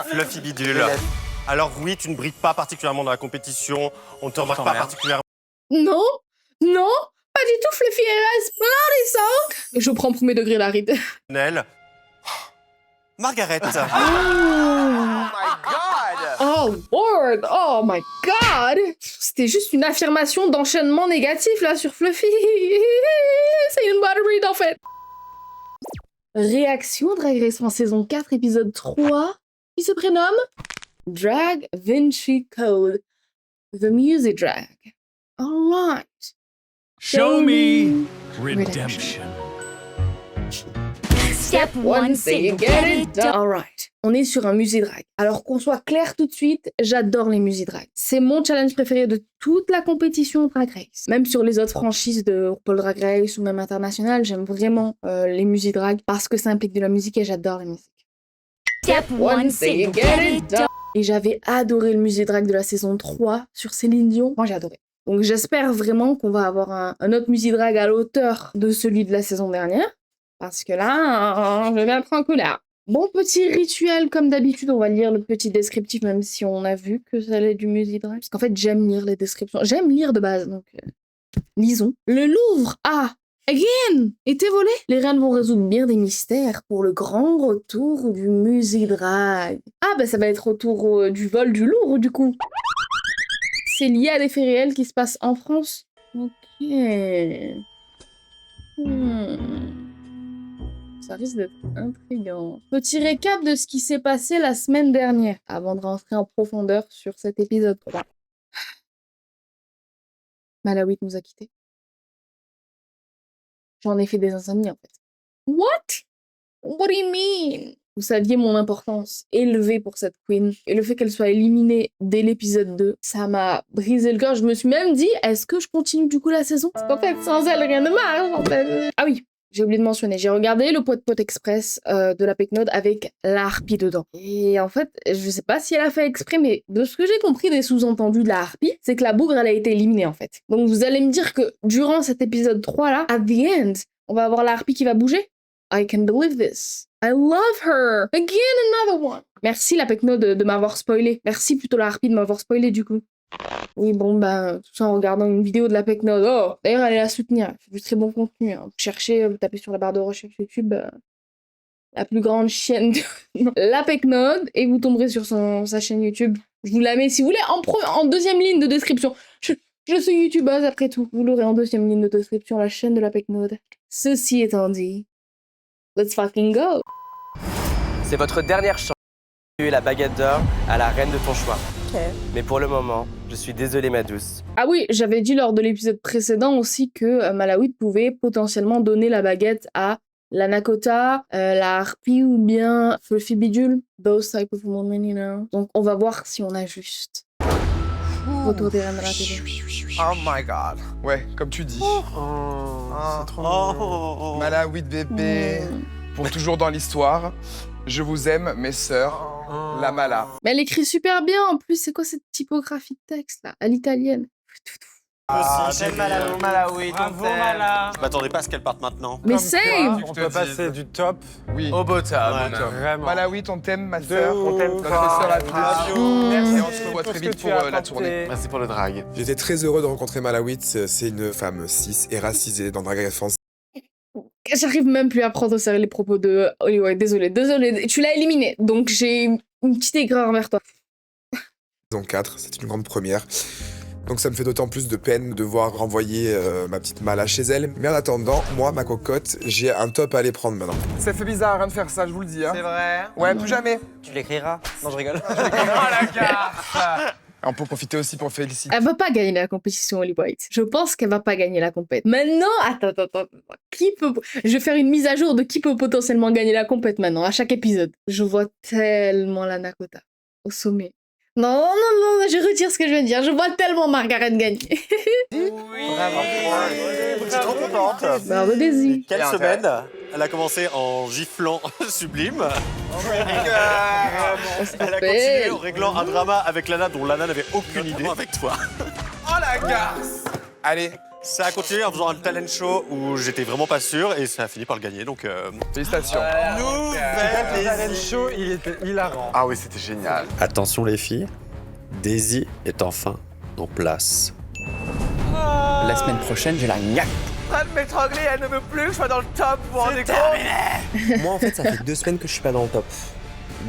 Fluffy Bidule. Alors oui, tu ne brilles pas particulièrement dans la compétition. On ne te remarque pas particulièrement. Non, non, pas du tout, Fluffy est resplendissante. Je prends premier degré la ride. Nel. Margaret. Oh Lord, oh my God. C'était juste une affirmation d'enchaînement négatif là sur Fluffy. C'est une bonne read en fait. Réaction Drag Race en saison 4, épisode 3, qui se prénomme Drag Vinci Code, The Music Drag. Alright. Show me redemption. Step one, say you get it done. Alright. On est sur un musée drag. Alors qu'on soit clair tout de suite, j'adore les musées drag. C'est mon challenge préféré de toute la compétition Drag Race. Même sur les autres franchises de RuPaul Drag Race ou même internationales, j'aime vraiment les musées drag parce que ça implique de la musique et j'adore la musique. Step one, say you get it done. Et j'avais adoré le musée drag de la saison 3 sur Céline Dion. Moi, j'ai adoré. Donc j'espère vraiment qu'on va avoir un autre musée drag à l'auteur de celui de la saison dernière. Parce que là, je vais être en couleur. Bon, petit rituel, comme d'habitude, on va lire le petit descriptif, même si on a vu que ça allait du musée drag. Parce qu'en fait, j'aime lire les descriptions. J'aime lire de base, donc lisons. Le Louvre a, again, été volé. Les reines vont résoudre bien des mystères pour le grand retour du musée drag. Ah, bah ça va être autour du vol du Louvre, du coup. C'est lié à des faits réels qui se passent en France. Ok. Ça risque d'être intriguant. Petit récap de ce qui s'est passé la semaine dernière, avant de rentrer en profondeur sur cet épisode 3. Malawit nous a quittés. J'en ai fait des insomnies, en fait. What? What do you mean? Vous saviez mon importance élevée pour cette queen. Et le fait qu'elle soit éliminée dès l'épisode 2, ça m'a brisé le cœur. Je me suis même dit, est-ce que je continue du coup la saison? Parce qu'en fait, sans elle, rien ne marche, en fait. Ah oui, j'ai oublié de mentionner, j'ai regardé le Pot Pot Express de la Pecknode avec la harpie dedans. Et en fait, je sais pas si elle a fait exprès, mais de ce que j'ai compris des sous-entendus de la harpie, c'est que la bougre, elle a été éliminée en fait. Donc vous allez me dire que durant cet épisode 3 là, at the end, on va avoir la harpie qui va bouger? I can believe this. I love her. Again, another one. Merci la Pecknode de m'avoir spoilé. Merci plutôt la harpie de m'avoir spoilé du coup. Oui, bon, bah, tout ça en regardant une vidéo de la Pecknode. Oh, d'ailleurs, allez la soutenir. Elle fait du très bon contenu. Hein. Vous cherchez, vous tapez sur la barre de recherche YouTube la plus grande chaîne de... la Pecknode et vous tomberez sur sa chaîne YouTube. Je vous la mets, si vous voulez, en deuxième ligne de description. Je suis youtubeuse après tout. Vous l'aurez en deuxième ligne de description, la chaîne de la Pecknode. Ceci étant dit, let's fucking go! C'est votre dernière chance de tuer la baguette d'or à la reine de ton choix. Mais pour le moment, je suis désolée ma douce. Ah oui, j'avais dit lors de l'épisode précédent aussi que Malawit pouvait potentiellement donner la baguette à la Nakota, la harpie ou bien Fluffy Bidule. Those type of women, you know. Donc on va voir si on a juste. Retour des reines de la télé. Oh my god. Ouais, comme tu dis. C'est trop Malawit bébé. Pour toujours dans l'histoire. Je vous aime, mes sœurs. La Mala. Mais elle écrit super bien en plus. C'est quoi cette typographie de texte là? À l'italienne. J'aime Malawi, bravo Mala. Je m'attendais pas à ce qu'elle parte maintenant. Mais same! On peut passer du top Oui. Au bottom. vraiment. Malawi, on t'aime, ma sœur. On t'aime Notre fort. sœur à tous. Merci. Et on se revoit très vite pour la tournée. Merci pour le drag. J'étais très heureux de rencontrer Malawit. C'est une femme cis et racisée dans Drag Race France. J'arrive même plus à prendre au sérieux les propos de Hollywood. Désolé. Tu l'as éliminé. Donc j'ai une petite aigreur envers toi. Saison 4, c'est une grande première. Donc ça me fait d'autant plus de peine de voir renvoyer ma petite Mala chez elle. Mais en attendant, moi, ma cocotte, j'ai un top à aller prendre maintenant. Ça fait bizarre rien de faire ça, je vous le dis. Hein. C'est vrai? Ouais, plus jamais. Tu l'écriras? Non, je rigole. Oh la gare. On peut profiter aussi pour féliciter. Elle va pas gagner la compétition, Holly White. Je pense qu'elle va pas gagner la compète. Maintenant, attends. Qui peut... Je vais faire une mise à jour de qui peut potentiellement gagner la compète maintenant, à chaque épisode. Je vois tellement la Nakota au sommet. Non, je retire ce que je viens de dire. Je vois tellement Margaret gagner. Vraiment. Je suis trop contente. Bravo, Daisy. Quelle semaine? Elle a commencé en giflant Sublime. Elle a continué en réglant un drama avec Lana dont Lana n'avait aucune idée avec toi. Oh la garce. Allez, Ça a continué en faisant un talent show où j'étais vraiment pas sûr et ça a fini par le gagner. Donc, Félicitations. nouvelle talent Daisy. show, il était hilarant. Ah oui, c'était génial. Attention les filles, Daisy est enfin en place. La semaine prochaine, j'ai la gnaque. En train de m'étrangler, elle ne veut plus que je sois dans le top, vous vous rendez compte? Moi, en fait, ça fait 2 semaines que je suis pas dans le top.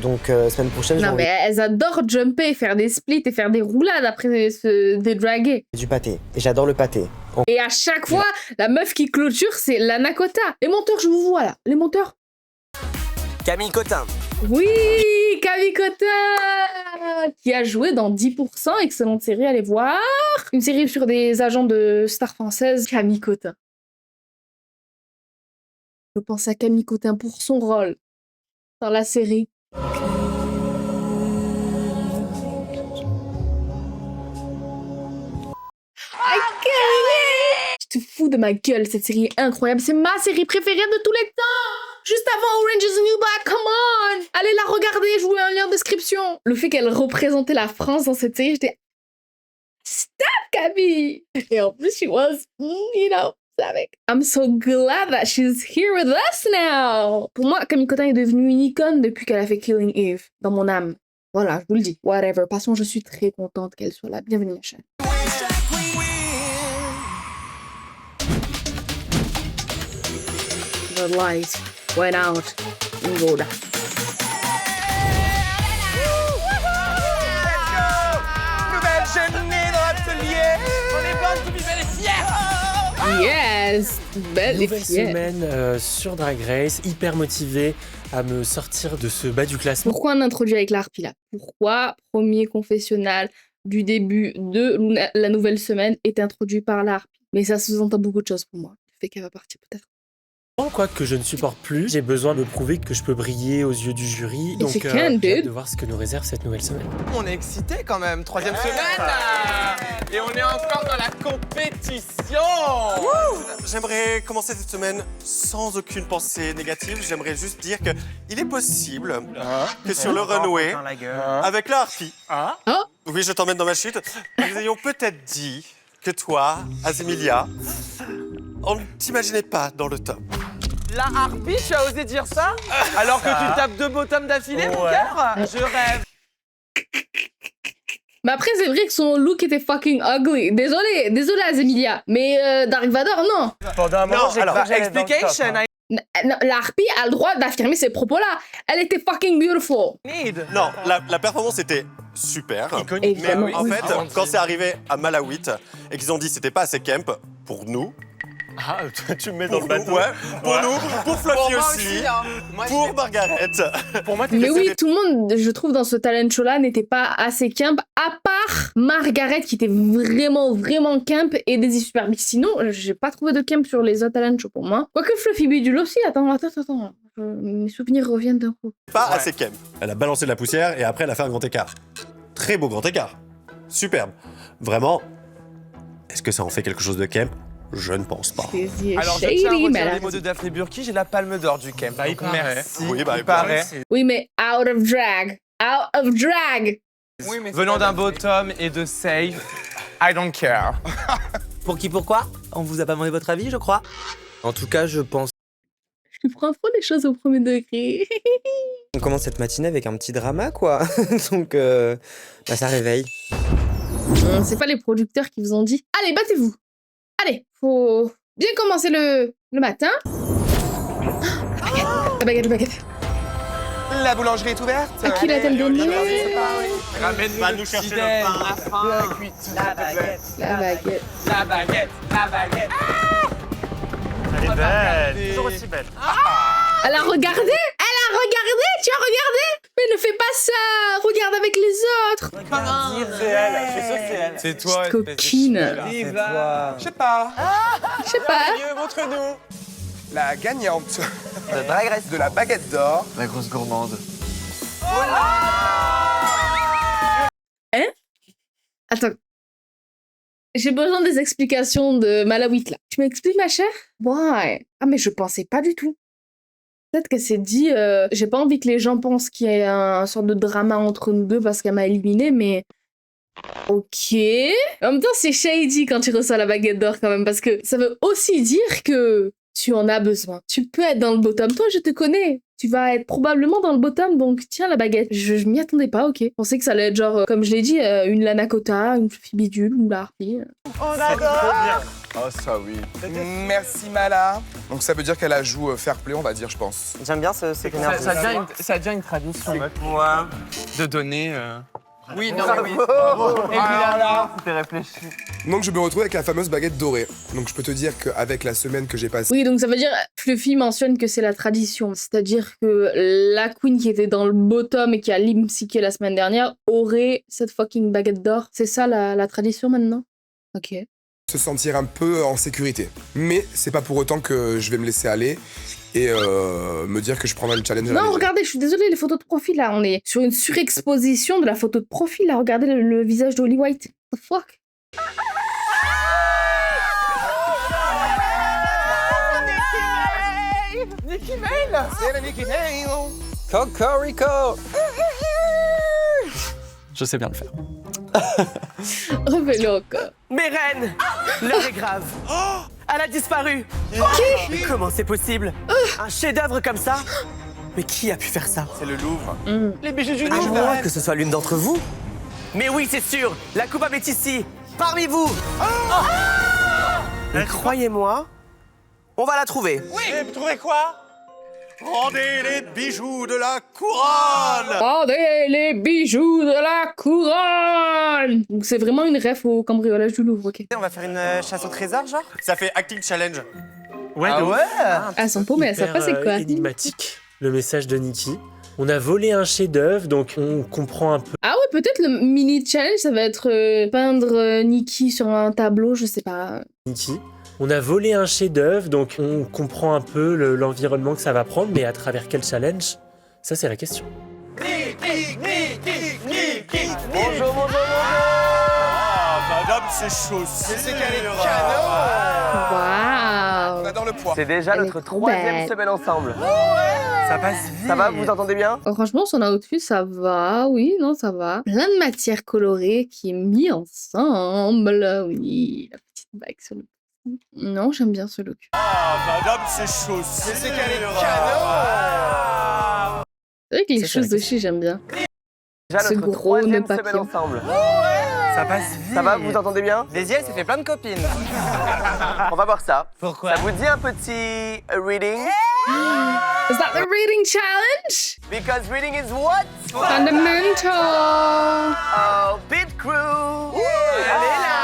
Donc, semaine prochaine, j'ai Non, envie mais elles adorent jumper, faire des splits et faire des roulades après se dédraguer. du pâté. Et j'adore le pâté. Et à chaque fois, la meuf qui clôture, c'est la Nakota. Les monteurs, je vous vois là. Les monteurs. Camille Cotin. Oui, Camille Cotin, qui a joué dans 10%, excellente série, allez voir. Une série sur des agents de stars françaises. Camille Cotin. Je pense à Camille Cotin pour son rôle dans la série. I can't wait. Je te fous de ma gueule, cette série est incroyable. C'est ma série préférée de tous les temps. Juste avant Orange is the New Black, come on. Allez la regarder, je vous mets un lien en description. Le fait qu'elle représentait la France dans cette série, j'étais... Stop, Camille. Et en plus, she was, you know, avec. I'm so glad that she's here with us now. Pour moi, Camille Cotin est devenue une icône depuis qu'elle a fait Killing Eve, dans mon âme. Voilà, je vous le dis. Whatever. Passons, je suis très contente qu'elle soit là. Bienvenue à la chaîne. The light went out in Goda. Nouvelle journée dans l'atelier. On est bonnes, tout belle et fière. Yes, belle et Nouvelle fière. semaine sur Drag Race, hyper motivée à me sortir de ce bas du classement. Pourquoi on introduit avec la harpie là? Pourquoi premier confessionnal du début de la nouvelle semaine est introduit par la harpie? Mais ça sous-entend beaucoup de choses pour moi. Le fait qu'elle va partir peut-être. Quoi que je ne supporte plus, j'ai besoin de me prouver que je peux briller aux yeux du jury. Donc you can, j'ai hâte dude. de voir ce que nous réserve cette nouvelle semaine. On est excités quand même, 3e semaine. Et on est encore dans la compétition. J'aimerais commencer cette semaine sans aucune pensée négative. J'aimerais juste dire que il est possible que sur le runway, avec la harpie, oui, je t'emmène dans ma chute, nous ayons peut-être dit que toi, Azemilia, on ne t'imaginait pas dans le top. La harpie, tu as osé dire ça? Alors que tu tapes 2 bottoms d'affilée, mon cœur? Je rêve. Mais après, c'est vrai que son look était fucking ugly. Désolé Azemilia. Mais Dark Vador, non. Pendant un moment, j'ai alors, cru que j'allais dans le top, Explication, hein. Non, la harpie a le droit d'affirmer ces propos-là. Elle était fucking beautiful. I need. Non, la performance était super. Iconique. Mais Évidemment, en oui. fait, quand c'est arrivé à Malawit et qu'ils ont dit c'était pas assez camp pour nous, Ah, tu me mets dans pour le nous, bateau. ouais, pour nous, pour Fluffy moi aussi, hein. Moi, pour Margaret. Pour moi, Mais oui, tout le monde, je trouve, dans ce talent show-là, n'était pas assez camp, à part Margaret, qui était vraiment camp, et Daisy Super Big. Sinon, j'ai pas trouvé de camp sur les autres talent shows pour moi. Quoique Fluffy Bidule aussi, attends. Mes souvenirs reviennent d'un coup. Pas assez camp. Elle a balancé de la poussière et après elle a fait un grand écart. Très beau grand écart. Superbe. Vraiment, est-ce que ça en fait quelque chose de camp? Je ne pense pas. Daisy est Alors, je tiens à shady, redire mais les mots de Daphné Burki, j'ai la palme d'or du camp. il Donc, paraît. merci. Oui, bah, il paraît. Oui, mais out of drag. Out of drag. Oui, mais venant d'un bottom et de safe, I don't care. Pour qui, pourquoi? On vous a pas demandé votre avis, je crois. En tout cas, je pense Je prends trop les choses au premier degré. qu'on commence cette matinée avec un petit drama, quoi. Donc, ça réveille. C'est pas les producteurs qui vous ont dit « Allez, battez-vous. Allez, faut bien commencer le matin. » La baguette. La boulangerie est ouverte. À qui l'a-t-elle donné? Va nous chercher le pain. La baguette. La baguette. La baguette. La baguette. Elle est belle. Toujours aussi belle. Elle a regardé? Tu as regardé? Mais ne fais pas ça. Regarde avec les autres. C'est elle. Je suis sûr que c'est elle. C'est toi. Petite coquine. Je sais pas. Je sais pas. Montre-nous. La gagnante De Drag Race. de la baguette d'or. La grosse gourmande. Attends. J'ai besoin des explications de Malawit là. Tu m'expliques, ma chère? Ouais. Ah, mais je pensais pas du tout. Peut-être qu'elle s'est dit, j'ai pas envie que les gens pensent qu'il y ait un sorte de drama entre nous deux parce qu'elle m'a éliminée, mais Ok. En même temps, c'est shady quand tu reçois la baguette d'or quand même, parce que ça veut aussi dire que tu en as besoin. Tu peux être dans le bottom. Toi, je te connais. Tu vas être probablement dans le bottom, donc tiens la baguette. Je m'y attendais pas, ok. Je pensais que ça allait être genre, comme je l'ai dit, une Lana Kota, une Fluffy Bidule, ou la Harpie. On adore. Oh, ça oui. Merci Mala. Donc ça veut dire qu'elle a joué fair play, on va dire, je pense. J'aime bien cette énergie. Ça devient une tradition. Moi, de donner. Oui, non, mais oui. Et puis là, c'était réfléchi. Donc je me retrouve avec la fameuse baguette dorée. Donc je peux te dire qu'avec la semaine que j'ai passée... Oui, donc ça veut dire, Fluffy mentionne que c'est la tradition. C'est-à-dire que la queen qui était dans le bottom et qui a lip-syncé la semaine dernière aurait cette fucking baguette d'or. C'est ça la tradition maintenant? Ok. Se sentir un peu en sécurité. Mais c'est pas pour autant que je vais me laisser aller et me dire que je prendrai le challenge à la Non, légère. regardez, je suis désolée, les photos de profil là, on est sur une surexposition de la photo de profil là. Regardez le visage de Holly White. What the fuck? Nicki Mail. C'est la Nicki Mail. Cocorico. Je sais bien le faire. Refais-le encore. Mes reines, l'heure est grave. Elle a disparu. Mais comment c'est possible? Un chef-d'œuvre comme ça? Mais qui a pu faire ça? C'est le Louvre. Les bijoux du À Louvre. moins que ce soit l'une d'entre vous. Mais oui, c'est sûr, la coupable est ici, parmi vous. Et croyez-moi, on va la trouver. Oui. Et vous trouvez quoi? Rendez les bijoux de la couronne. Regardez les bijoux de la couronne. Donc c'est vraiment une ref au cambriolage du Louvre, ok. On va faire une chasse au trésor, genre? Ça fait acting challenge. Ouais, Ah de ouf. ouais. Ah, son pot, mais elle sait pas c'est quoi. Énigmatique, le message de Nicki. On a volé un chef-d'œuvre, donc on comprend un peu Ah ouais, peut-être le mini challenge, ça va être peindre Nicki sur un tableau, je sais pas. Nicki. On a volé un chef-d'œuvre, donc on comprend un peu l'environnement que ça va prendre, mais à travers quel challenge? Ça, c'est la question. Bonjour. Ah, madame, c'est chaud. C'est qu'elle est Waouh. On adore le poids. C'est déjà Elle est notre trop troisième belle. semaine ensemble. Ça passe vite. Ça va, vous entendez bien? Oh, franchement, son outfit, ça va. Oui, non, ça va. Plein de matières colorées qui est mis ensemble. Oui, la petite bague sur le... Non, j'aime bien ce look. Ah, madame, c'est chaud. C'est qu'elle est C'est vrai que les Ça, c'est choses la aussi, j'aime bien. Déjà Ce notre gros troisième nœud semaine papillon. ensemble. Ça passe vite. Ça va, vous entendez bien? Daisy, elle s'est fait plein de copines. On va voir ça. Pourquoi? Ça vous dit un petit reading? Is that the reading challenge? Because reading is what? Fundamental. Oh, Pit Crew! Elle est là!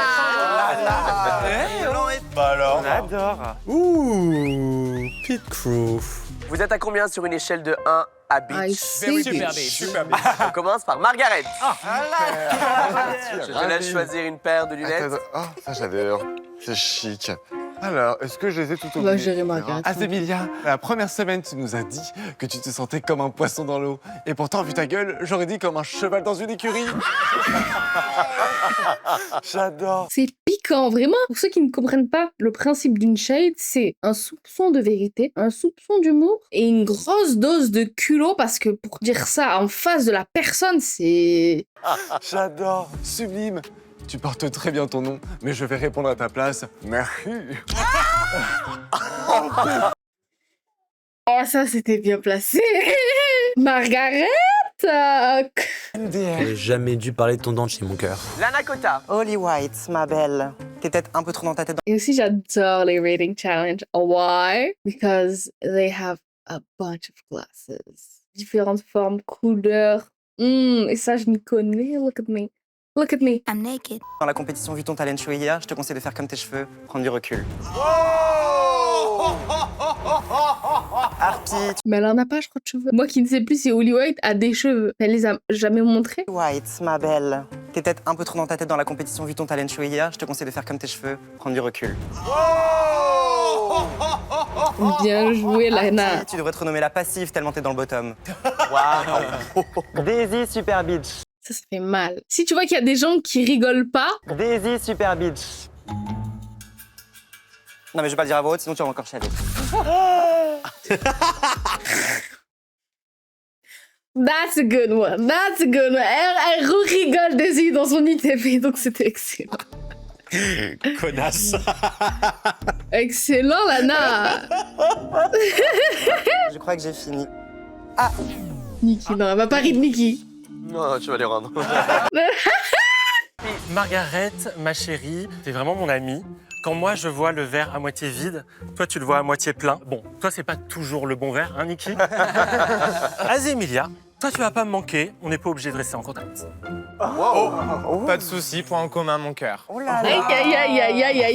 Bah alors. On adore. Ouh, Pit Crew. Vous êtes à combien sur une échelle de 1 à Beach? I see. Super bien. On commence par Margaret. Je te laisse choisir une paire de lunettes. Ah, ça j'adore. C'est chic. Alors, est-ce que je les ai tout oubliés? Va gérer Margaret. Ah, Emilia, la première semaine, tu nous as dit que tu te sentais comme un poisson dans l'eau. Et pourtant, vu ta gueule, j'aurais dit comme un cheval dans une écurie. J'adore. C'est piquant, vraiment. Pour ceux qui ne comprennent pas, le principe d'une shade, c'est un soupçon de vérité, un soupçon d'humour et une grosse dose de culot parce que pour dire ça en face de la personne, c'est... J'adore. Sublime. Tu portes très bien ton nom, mais je vais répondre à ta place. Merci. Oh, ça, c'était bien placé. Margaret. J'aurais jamais dû parler de ton dent chez mon cœur. Lana Kota. Holly White, ma belle. T'es peut-être un peu trop dans ta tête. Et aussi, j'adore les rating challenge. Why? Because they have a bunch of glasses. Différentes formes, couleurs. Et ça, je m'y connais. Look at me. Look at me. I'm naked. Dans la compétition, vu ton talent show hier, je te conseille de faire comme tes cheveux, prendre du recul. Harpy, Mais elle en a pas, je crois, de cheveux. Moi qui ne sais plus si Holly White a des cheveux. Elle les a jamais montrés. White, ma belle. T'es peut-être un peu trop dans ta tête dans la compétition, vu ton talent show hier, je te conseille de faire comme tes cheveux, prendre du recul. Bien joué, Lana. Harpy, tu devrais te renommer la passive tellement t'es dans le bottom. Waouh. Daisy, super bitch. Ça fait mal. Si tu vois qu'il y a des gens qui rigolent pas, Daisy, super bitch. Non mais je vais pas le dire à voix haute, sinon tu vas encore chialer. That's a good one. That's a good one. Elle rigole Daisy dans son ITP, donc c'était excellent. Connasse. Excellent, Lana. Je crois que j'ai fini. Niki, non, elle va pas rire de Niki. Non, tu vas les rendre. Margaret, ma chérie, t'es vraiment mon amie. Quand moi, je vois le verre à moitié vide, toi, tu le vois à moitié plein. Bon, toi, c'est pas toujours le bon verre, hein, Niki? Azémilia, toi, tu vas pas me manquer. On n'est pas obligé de rester en contact. Pas de soucis, point en commun, mon cœur. Il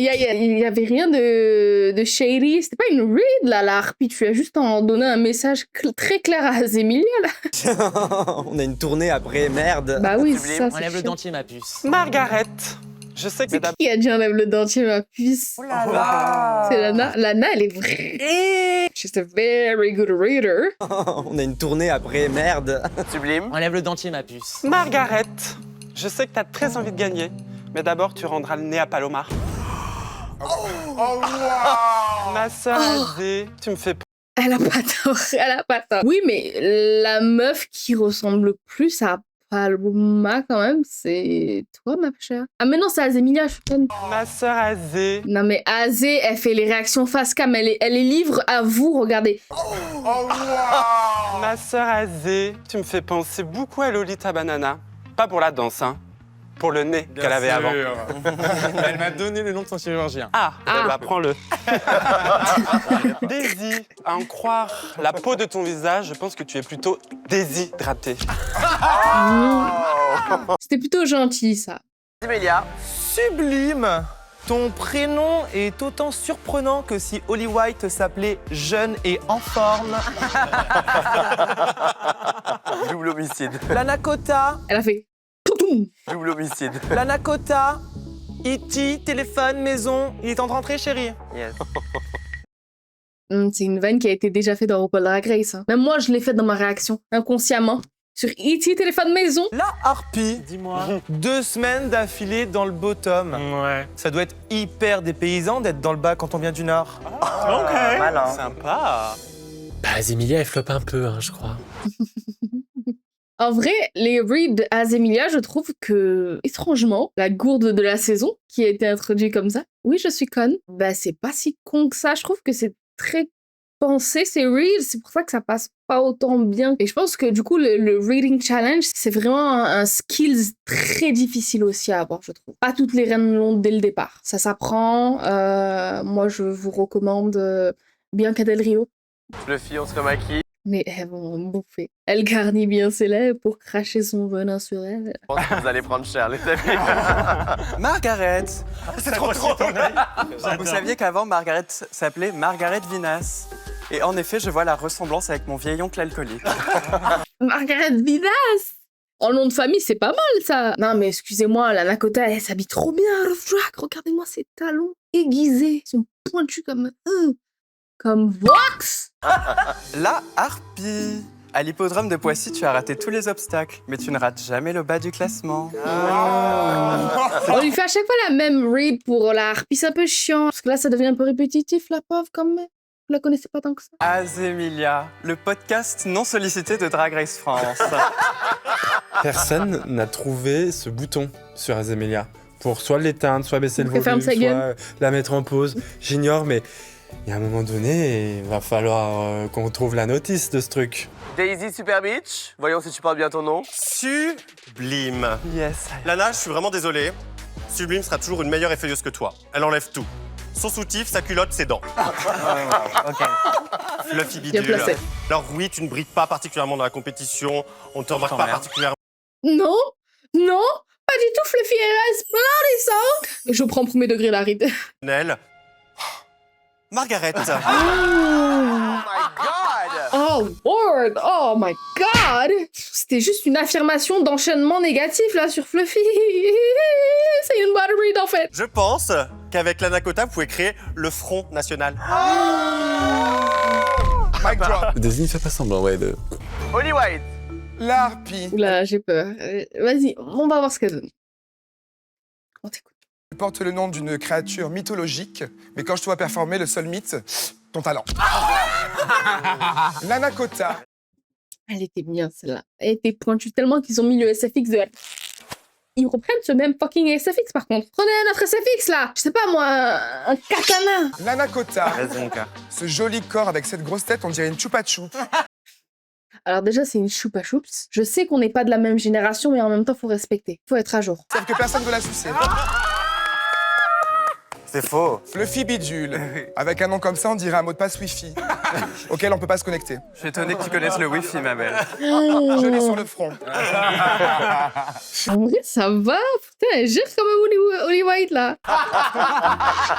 y avait rien de shady. C'était pas une read, là, la harpie. Tu as juste en donné un message très clair à Azémilia, là. On a une tournée après, merde. Bah oui, ça, c'est Enlève le chiant. dentier, ma puce. Margaret, je sais que c'est Qui a dit enlève le dentier, ma puce? C'est Lana. Lana, elle est vraie. She's a very good reader. On a une tournée après, merde. sublime. Enlève le dentier, ma puce. Margaret, je sais que t'as très envie de gagner, mais d'abord tu rendras le nez à Palomar. Ma sœur Azé, tu me fais Elle a pas tort, elle a pas tort. Oui, mais la meuf qui ressemble plus à Paloma, quand même, c'est toi, ma chère. Ah, mais non, c'est Azémilia, je suis conne. ma sœur Azé. Non, mais Azé, elle fait les réactions face cam, elle est livre à vous, regardez. Ma sœur Azé, tu me fais penser beaucoup à Lolita Banana. Pas pour la danse, hein. Pour le nez qu'elle avait avant. Elle m'a donné le nom de son chirurgien. Ah, bah prends-le. Daisy, à en croire la peau de ton visage, je pense que tu es plutôt déshydratée. C'était plutôt gentil, ça. Emilia. Sublime. Ton prénom est autant surprenant que si Holly White s'appelait jeune et en forme. Double homicide. L'Anakota. Elle a fait... Double homicide. L'Anakota. E.T., téléphone, maison. Il est temps de rentrer, chérie. Yes. C'est une vanne qui a été déjà faite dans RuPaul Drag Race. Hein. Même moi, je l'ai faite dans ma réaction, inconsciemment. Sur E.T. téléphone maison. La harpie. Dis-moi. 2 semaines d'affilée dans le bottom. Ouais. Ça doit être hyper dépaysant d'être dans le bas quand on vient du nord. Ok. Malin. Sympa. Bah, Azémilia, elle floppe un peu, hein, je crois. En vrai, les reads Azémilia, je trouve que, étrangement, la gourde de la saison, qui a été introduite comme ça, oui, je suis conne, bah c'est pas si con que ça. Je trouve que c'est très pensé, ces reads, c'est pour ça que ça passe pas autant bien. Et je pense que du coup, le reading challenge, c'est vraiment un skills très difficile aussi à avoir, je trouve. Pas toutes les reines l'ont dès le départ. Ça s'apprend. Moi, je vous recommande Bianca Del Rio. Fluffy, on se maquille. Mais elles vont me bouffer. Elle garnit bien ses lèvres pour cracher son venin sur elle. Je pense que vous allez prendre cher, les amis. Margaret. C'est trop Vous saviez qu'avant, Margaret s'appelait Margaret Vinas. Et en effet, je vois la ressemblance avec mon vieil oncle alcoolique. Margaret Vinas! En nom de famille, c'est pas mal, ça. Non, mais excusez-moi, la Nakota, elle s'habille trop bien à Love Drag. Regardez-moi ses talons aiguisés. Ils sont pointus comme Vox. La harpie. À l'hippodrome de Poissy, tu as raté tous les obstacles, mais tu ne rates jamais le bas du classement. On lui fait à chaque fois la même read pour la harpie, c'est un peu chiant. Parce que là, ça devient un peu répétitif, la pauvre, quand même. Vous la connaissez pas tant que ça. Azémilia, le podcast non sollicité de Drag Race France. Personne n'a trouvé ce bouton sur Azémilia pour soit l'éteindre, soit baisser le Qu'elle ferme volume, sa gueule. soit la mettre en pause. J'ignore, mais il y a un moment donné, il va falloir qu'on trouve la notice de ce truc. Daisy Super Beach, voyons si tu parles bien ton nom. Sublime. Yes. Lana, je suis vraiment désolé. Sublime sera toujours une meilleure effeuilleuse que toi. Elle enlève tout. Son soutif, sa culotte, ses dents. Fluffy Bien bidule. placé. Alors oui, tu ne brilles pas particulièrement dans la compétition. On ne te remarque pas particulièrement. Non, non, pas du tout, Fluffy, elle reste splendissante. Je prends premier degré la ride. Nel. Margaret. Oh Lord, oh my God. C'était juste une affirmation d'enchaînement négatif là sur Fluffy. C'est une bonne read en fait. Je pense qu'avec la Nakota, vous pouvez créer le Front National. Mic drop. Daisy ne fait pas semblant, ouais. Holly White. La harpie. Oula, j'ai peur. Vas-y, on va voir ce qu'elle donne. On t'écoute. Tu portes le nom d'une créature mythologique, mais quand je te vois performer, le seul mythe, ton talent. L'Anakota. Elle était bien, celle-là. Elle était pointue tellement qu'ils ont mis le SFX de... Ils reprennent ce même fucking SFX, par contre. Prenez un autre SFX, là. Je sais pas, moi, un katana. Nanakota. Ce joli corps avec cette grosse tête, on dirait une choupa-choup. Alors déjà, c'est une choupa choups. Je sais qu'on n'est pas de la même génération, mais en même temps, faut respecter. Faut être à jour. Sauf que personne ne veut la sucer. C'est faux. Fluffy Bidule. Avec un nom comme ça, on dirait un mot de passe Wi-Fi. auquel on peut pas se connecter. Je suis étonné que tu connaisses le Wi-Fi, ma belle. Je l'ai sur le front. En vrai, ça va. Putain, elle gère comme un Holly White, là.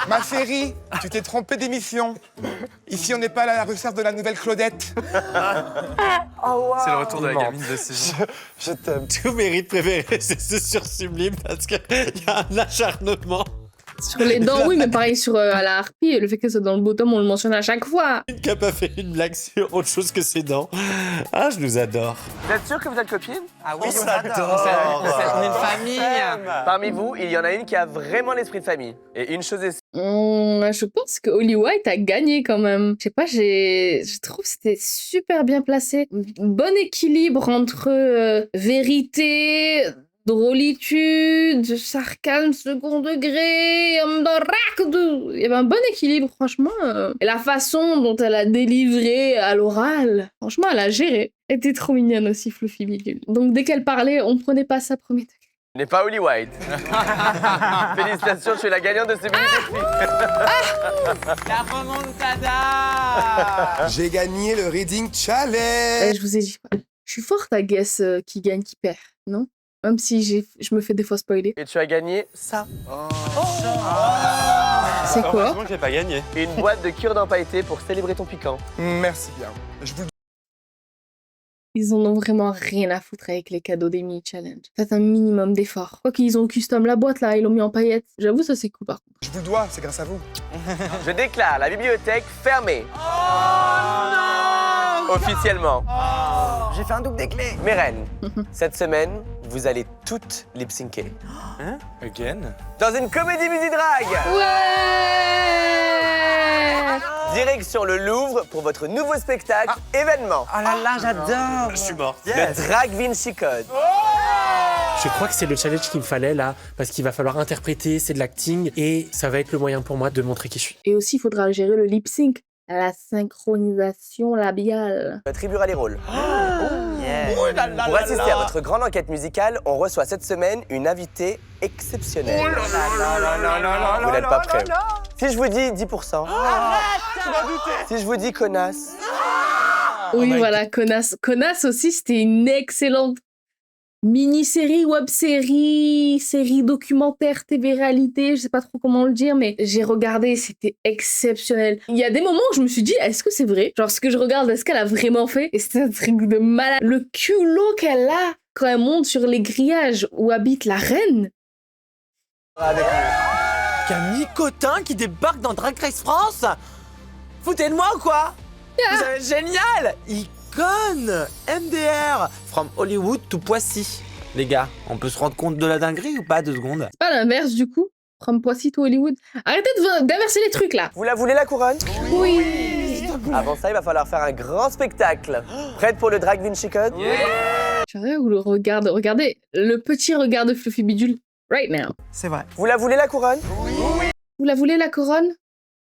Ma chérie, tu t'es trompée d'émission. Ici, on n'est pas à la recherche de la nouvelle Claudette. C'est le retour de la gamine de 6 ans. Je t'aime. Tout mérite préféré, c'est ce sur Sublime parce qu'il y a un acharnement. Sur les dents, oui, mais pareil sur à la harpie, le fait que c'est dans le bottom, on le mentionne à chaque fois. Une qui a pas fait une blague sur autre chose que ses dents. Ah, je nous adore. Vous êtes sûr que vous êtes copines? Ah oui, on s'adore. On est une famille. Parmi vous, il y en a une qui a vraiment l'esprit de famille. Et une chose est sûre. Je pense que Holly White a gagné quand même. Je sais pas, je trouve que c'était super bien placé. Bon équilibre entre vérité, drôlitude, sarcasme, second degré, il y avait un bon équilibre, franchement. Et la façon dont elle a délivré à l'oral, franchement, elle a géré. Elle était trop mignonne aussi, Fluffy Bidule. Donc dès qu'elle parlait, on prenait pas ça premier degré. N'est pas Holly White. Félicitations, je suis la gagnante de ce mini-défi. La remontada. J'ai gagné le Reading Challenge. Je vous ai dit, je suis forte à guess qui gagne, qui perd, non? Même si je me fais des fois spoiler. Et tu as gagné ça. C'est quoi? Heureusement que j'ai pas gagné. Une boîte de cure-dents pailletés pour célébrer ton piquant. Merci bien. Je vous... Ils en ont vraiment rien à foutre avec les cadeaux des mini-challenge. Faites un minimum d'efforts. Quoi qu'ils ont custom la boîte là, ils l'ont mis en paillettes. J'avoue, ça c'est cool par contre. Je vous le dois, c'est grâce à vous. Je déclare la bibliothèque fermée. Officiellement. J'ai fait un double des clés. Mes reines, cette semaine, vous allez toutes lip-syncer. Hein? Again? Dans une comédie musidrag. Ouais! Direction le Louvre pour votre nouveau spectacle événement. Oh là là, j'adore. Je suis mort. Le Drag Vinci Code. Je crois que c'est le challenge qu'il me fallait là, parce qu'il va falloir interpréter, c'est de l'acting, et ça va être le moyen pour moi de montrer qui je suis. Et aussi, il faudra gérer le lip sync. La synchronisation labiale. Attribuera les rôles. Yeah. Pour assister à votre grande enquête musicale, on reçoit cette semaine une invitée exceptionnelle. Vous n'êtes pas prêts. Si je vous dis 10%. Si je vous dis connasse. Oui, voilà, Connasse. Connasse aussi, c'était une excellente mini-série, web-série, série documentaire, TV réalité, je sais pas trop comment le dire, mais j'ai regardé, c'était exceptionnel. Il y a des moments où je me suis dit, est-ce que c'est vrai? Genre, ce que je regarde, est-ce qu'elle a vraiment fait? Et c'est un truc de malade. Le culot qu'elle a quand elle monte sur les grillages où habite la reine. Camille Cotin qui débarque dans Drag Race France. Foutez de moi ou quoi? Vous êtes génial. Icône MDR from Hollywood to Poissy. Les gars, on peut se rendre compte de la dinguerie ou pas 2 secondes? C'est pas l'inverse du coup? From Poissy to Hollywood. Arrêtez d'inverser les trucs là. Vous la voulez la couronne? Oui. Avant ça, il va falloir faire un grand spectacle. Prête pour le Drag Vinci Code? Regardez le petit regard de Fluffy Bidule. Right now. C'est vrai. Vous la voulez la couronne? Vous la voulez la couronne?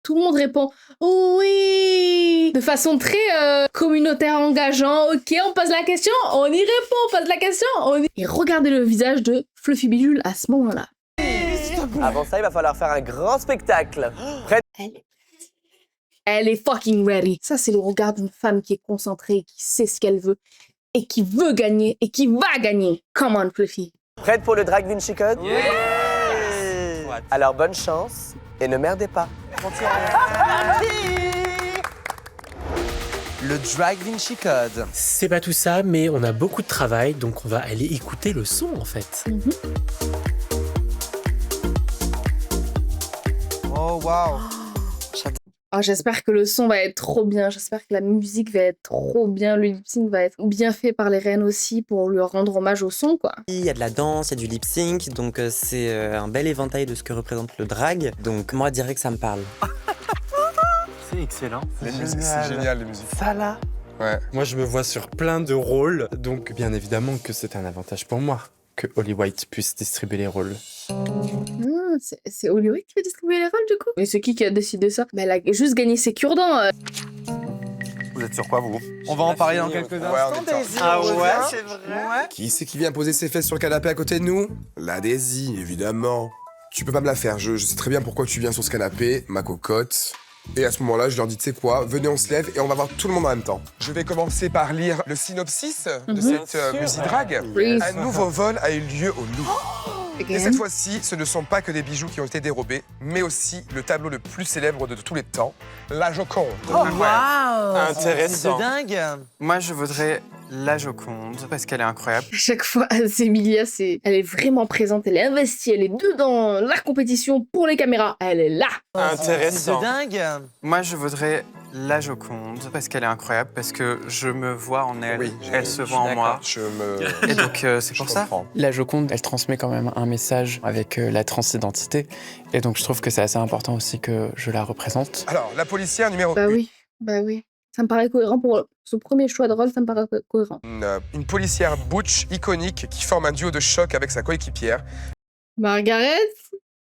Tout le monde répond oui de façon très communautaire, engageant. Ok, on pose la question, on y répond, on pose la question. Et regardez le visage de Fluffy Bidule à ce moment-là. Avant ça, il va falloir faire un grand spectacle. Prête? Elle est fucking ready. Ça, c'est le regard d'une femme qui est concentrée, qui sait ce qu'elle veut et qui veut gagner et qui va gagner. Come on, Fluffy. Prête pour le Drag Vinci Code? Alors bonne chance et ne merdez pas. Le Drag Vinci Code. C'est pas tout ça, mais on a beaucoup de travail, donc on va aller écouter le son en fait. Oh waouh. Oh, j'espère que le son va être trop bien, j'espère que la musique va être trop bien, le lip sync va être bien fait par les reines aussi pour lui rendre hommage au son, quoi. Il y a de la danse, il y a du lip sync, donc c'est un bel éventail de ce que représente le drag. Donc moi, je dirais que ça me parle. C'est excellent. Les musiques, c'est génial, les musiques. Ça là, Ouais. Moi, je me vois sur plein de rôles, donc bien évidemment que c'est un avantage pour moi que Holly White puisse distribuer les rôles. C'est Hollywood qui va distribuer les rôles du coup. Mais c'est qui a décidé ça? Mais elle a juste gagné ses cure-dents. Vous êtes sur quoi, vous? On va en parler dans quelques instants, Daisy. Ah ouais, c'est vrai. Qui c'est qui vient poser ses fesses sur le canapé à côté de nous? La Daisy, évidemment. Tu peux pas me la faire, je sais très bien pourquoi tu viens sur ce canapé, ma cocotte. Et à ce moment-là, je leur dis, tu sais quoi, venez, on se lève et on va voir tout le monde en même temps. Je vais commencer par lire le synopsis de cette musidrague. Un nouveau vol a eu lieu au Louvre. Et cette fois-ci, ce ne sont pas que des bijoux qui ont été dérobés, mais aussi le tableau le plus célèbre de tous les temps, la Joconde. Oh, waouh! Intéressant. C'est dingue. Moi, je voudrais la Joconde parce qu'elle est incroyable. À chaque fois, Emilia, elle est vraiment présente, elle est investie, elle est dedans la compétition pour les caméras. Elle est là. Intéressant. C'est dingue. Moi, je voudrais la Joconde parce qu'elle est incroyable, parce que je me vois en elle, Oui, elle se voit en moi. Et donc, c'est pour ça. La Joconde, elle transmet quand même un message avec la transidentité. Et donc, je trouve que c'est assez important aussi que je la représente. Alors, la policière numéro Bah oui. Ça me paraît cohérent pour ce premier choix de rôle, ça me paraît cohérent. Une policière butch iconique qui forme un duo de choc avec sa coéquipière. Margaret?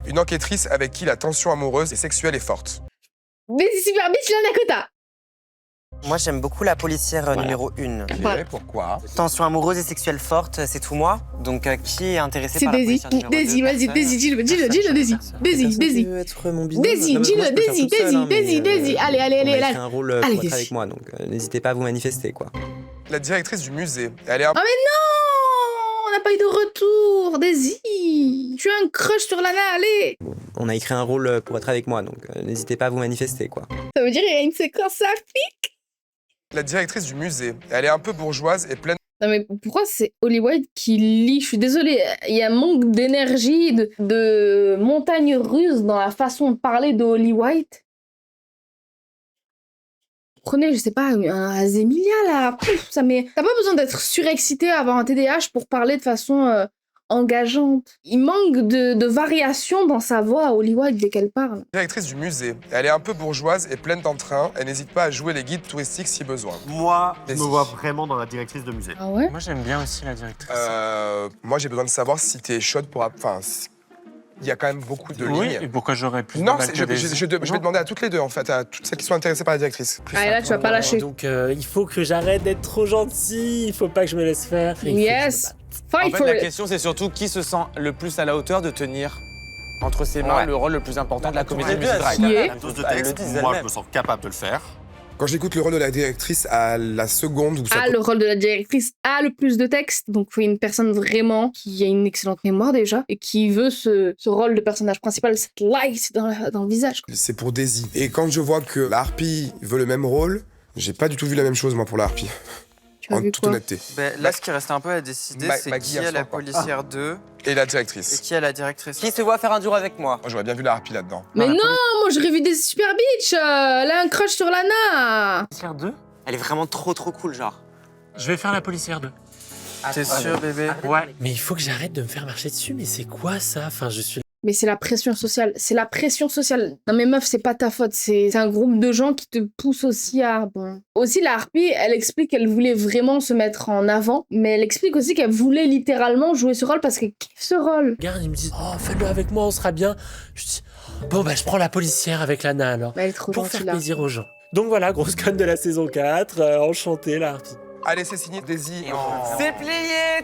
Une enquêtrice avec qui la tension amoureuse et sexuelle est forte. Daisy Super Bitch, Lana Kota. Moi, j'aime beaucoup la policière numéro 1. Pourquoi? Tension amoureuse et sexuelle forte, c'est tout moi. Donc, qui est intéressé C'est par la Daisy. policière numéro 2? Daisy, vas-y, Daisy, dis-le, Daisy. Daisy. être mon binôme. Daisy, dis-le, Daisy. Allez. On a écrit un rôle pour être avec moi, donc n'hésitez pas à vous manifester, quoi. La directrice du musée, elle est un... Oh mais non! On n'a pas eu de retour, Daisy. Tu as un crush sur Lana, allez. On a écrit un rôle pour être avec moi, donc n'hésitez pas à vous manifester, quoi. Ça veut dire qu'il y a une séquence à pique. La directrice du musée, elle est un peu bourgeoise et pleine... Non mais pourquoi c'est Holly White qui lit? Je suis désolée, il y a un manque d'énergie, de montagne russe dans la façon de parler de Holly White. Prenez, je sais pas, un Azemilia là, ça met... T'as pas besoin d'être surexcité à avoir un TDAH pour parler de façon engageante. Il manque de variation dans sa voix à Holly White dès qu'elle parle. Directrice du musée, elle est un peu bourgeoise et pleine d'entrain. Elle n'hésite pas à jouer les guides touristiques si besoin. Moi, je me vois vraiment dans la directrice de musée. Ah ouais? Moi, j'aime bien aussi la directrice. Moi, j'ai besoin de savoir si t'es chaude pour... Enfin, il y a quand même beaucoup de Oui, lignes. et pourquoi j'aurais plus Non, de mal que des- je vais demander à toutes les deux, en fait, à toutes celles qui sont intéressées par la directrice. Ah et là, tu vas pas lâcher. Donc, il faut que j'arrête d'être trop gentil. Il faut pas que je me laisse faire. Yes! En Fight fait, for la it! question, c'est surtout qui se sent le plus à la hauteur de tenir entre ses mains le rôle le plus important de la comédie musicale. Qui est? Dose de texte, moi, je me sens capable de le faire. Quand j'écoute le rôle de la directrice à la seconde où ça... Le rôle de la directrice a le plus de texte, donc il faut une personne vraiment qui a une excellente mémoire déjà, et qui veut ce rôle de personnage principal, cette light dans le visage. C'est pour Daisy. Et quand je vois que la harpie veut le même rôle, j'ai pas du tout vu la même chose, moi, pour la harpie. En toute honnêteté. Ben, là, ce qui restait un peu à décider, c'est Maggie, qui est hier la soir, quoi. policière 2 Et la et directrice. qui est la directrice. Qui se voit faire un duo avec moi? Moi, j'aurais bien vu la harpie là-dedans. Mais non, moi j'aurais vu des Super Bitch, elle a un crush sur Lana. Policière 2? Elle est vraiment trop cool, genre. Je vais faire la policière 2. T'es sûr, bébé? Ouais. Mais il faut que j'arrête de me faire marcher dessus. Mais c'est quoi ça? Enfin, je suis. Mais c'est la pression sociale, Non mais meuf, c'est pas ta faute, c'est un groupe de gens qui te poussent aussi à... Bon. Aussi la harpie, elle explique qu'elle voulait vraiment se mettre en avant, mais elle explique aussi qu'elle voulait littéralement jouer ce rôle parce qu'elle kiffe ce rôle. Regarde, ils me disent, oh, fais-le avec moi, on sera bien. Je dis, bon, bah, je prends la policière avec Lana alors. Elle est trop pour gentille, faire là. plaisir aux gens. Donc voilà, grosse conne de la saison 4, enchantée la harpie. Allez, c'est signé Daisy. C'est plié,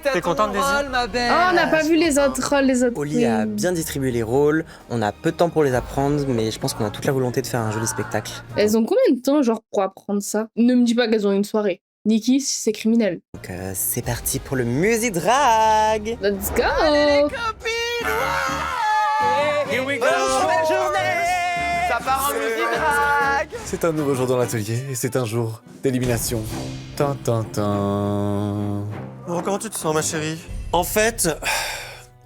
t'as T'es ton contente, Daisy? rôle, ma belle. Oh, on n'a pas vu les autres rôles, les autres Holly a queens. bien distribué les rôles, on a peu de temps pour les apprendre, mais je pense qu'on a toute la volonté de faire un joli spectacle. Elles ont combien de temps, genre, pour apprendre ça? Ne me dis pas qu'elles ont une soirée. Nikki, c'est criminel. Donc c'est parti pour le Musidrag. Let's go! Here we go. Belle journée. Ça part en musidrag. C'est un nouveau jour dans l'atelier et c'est un jour d'élimination. Tin. Bon, comment tu te sens, ma chérie? En fait,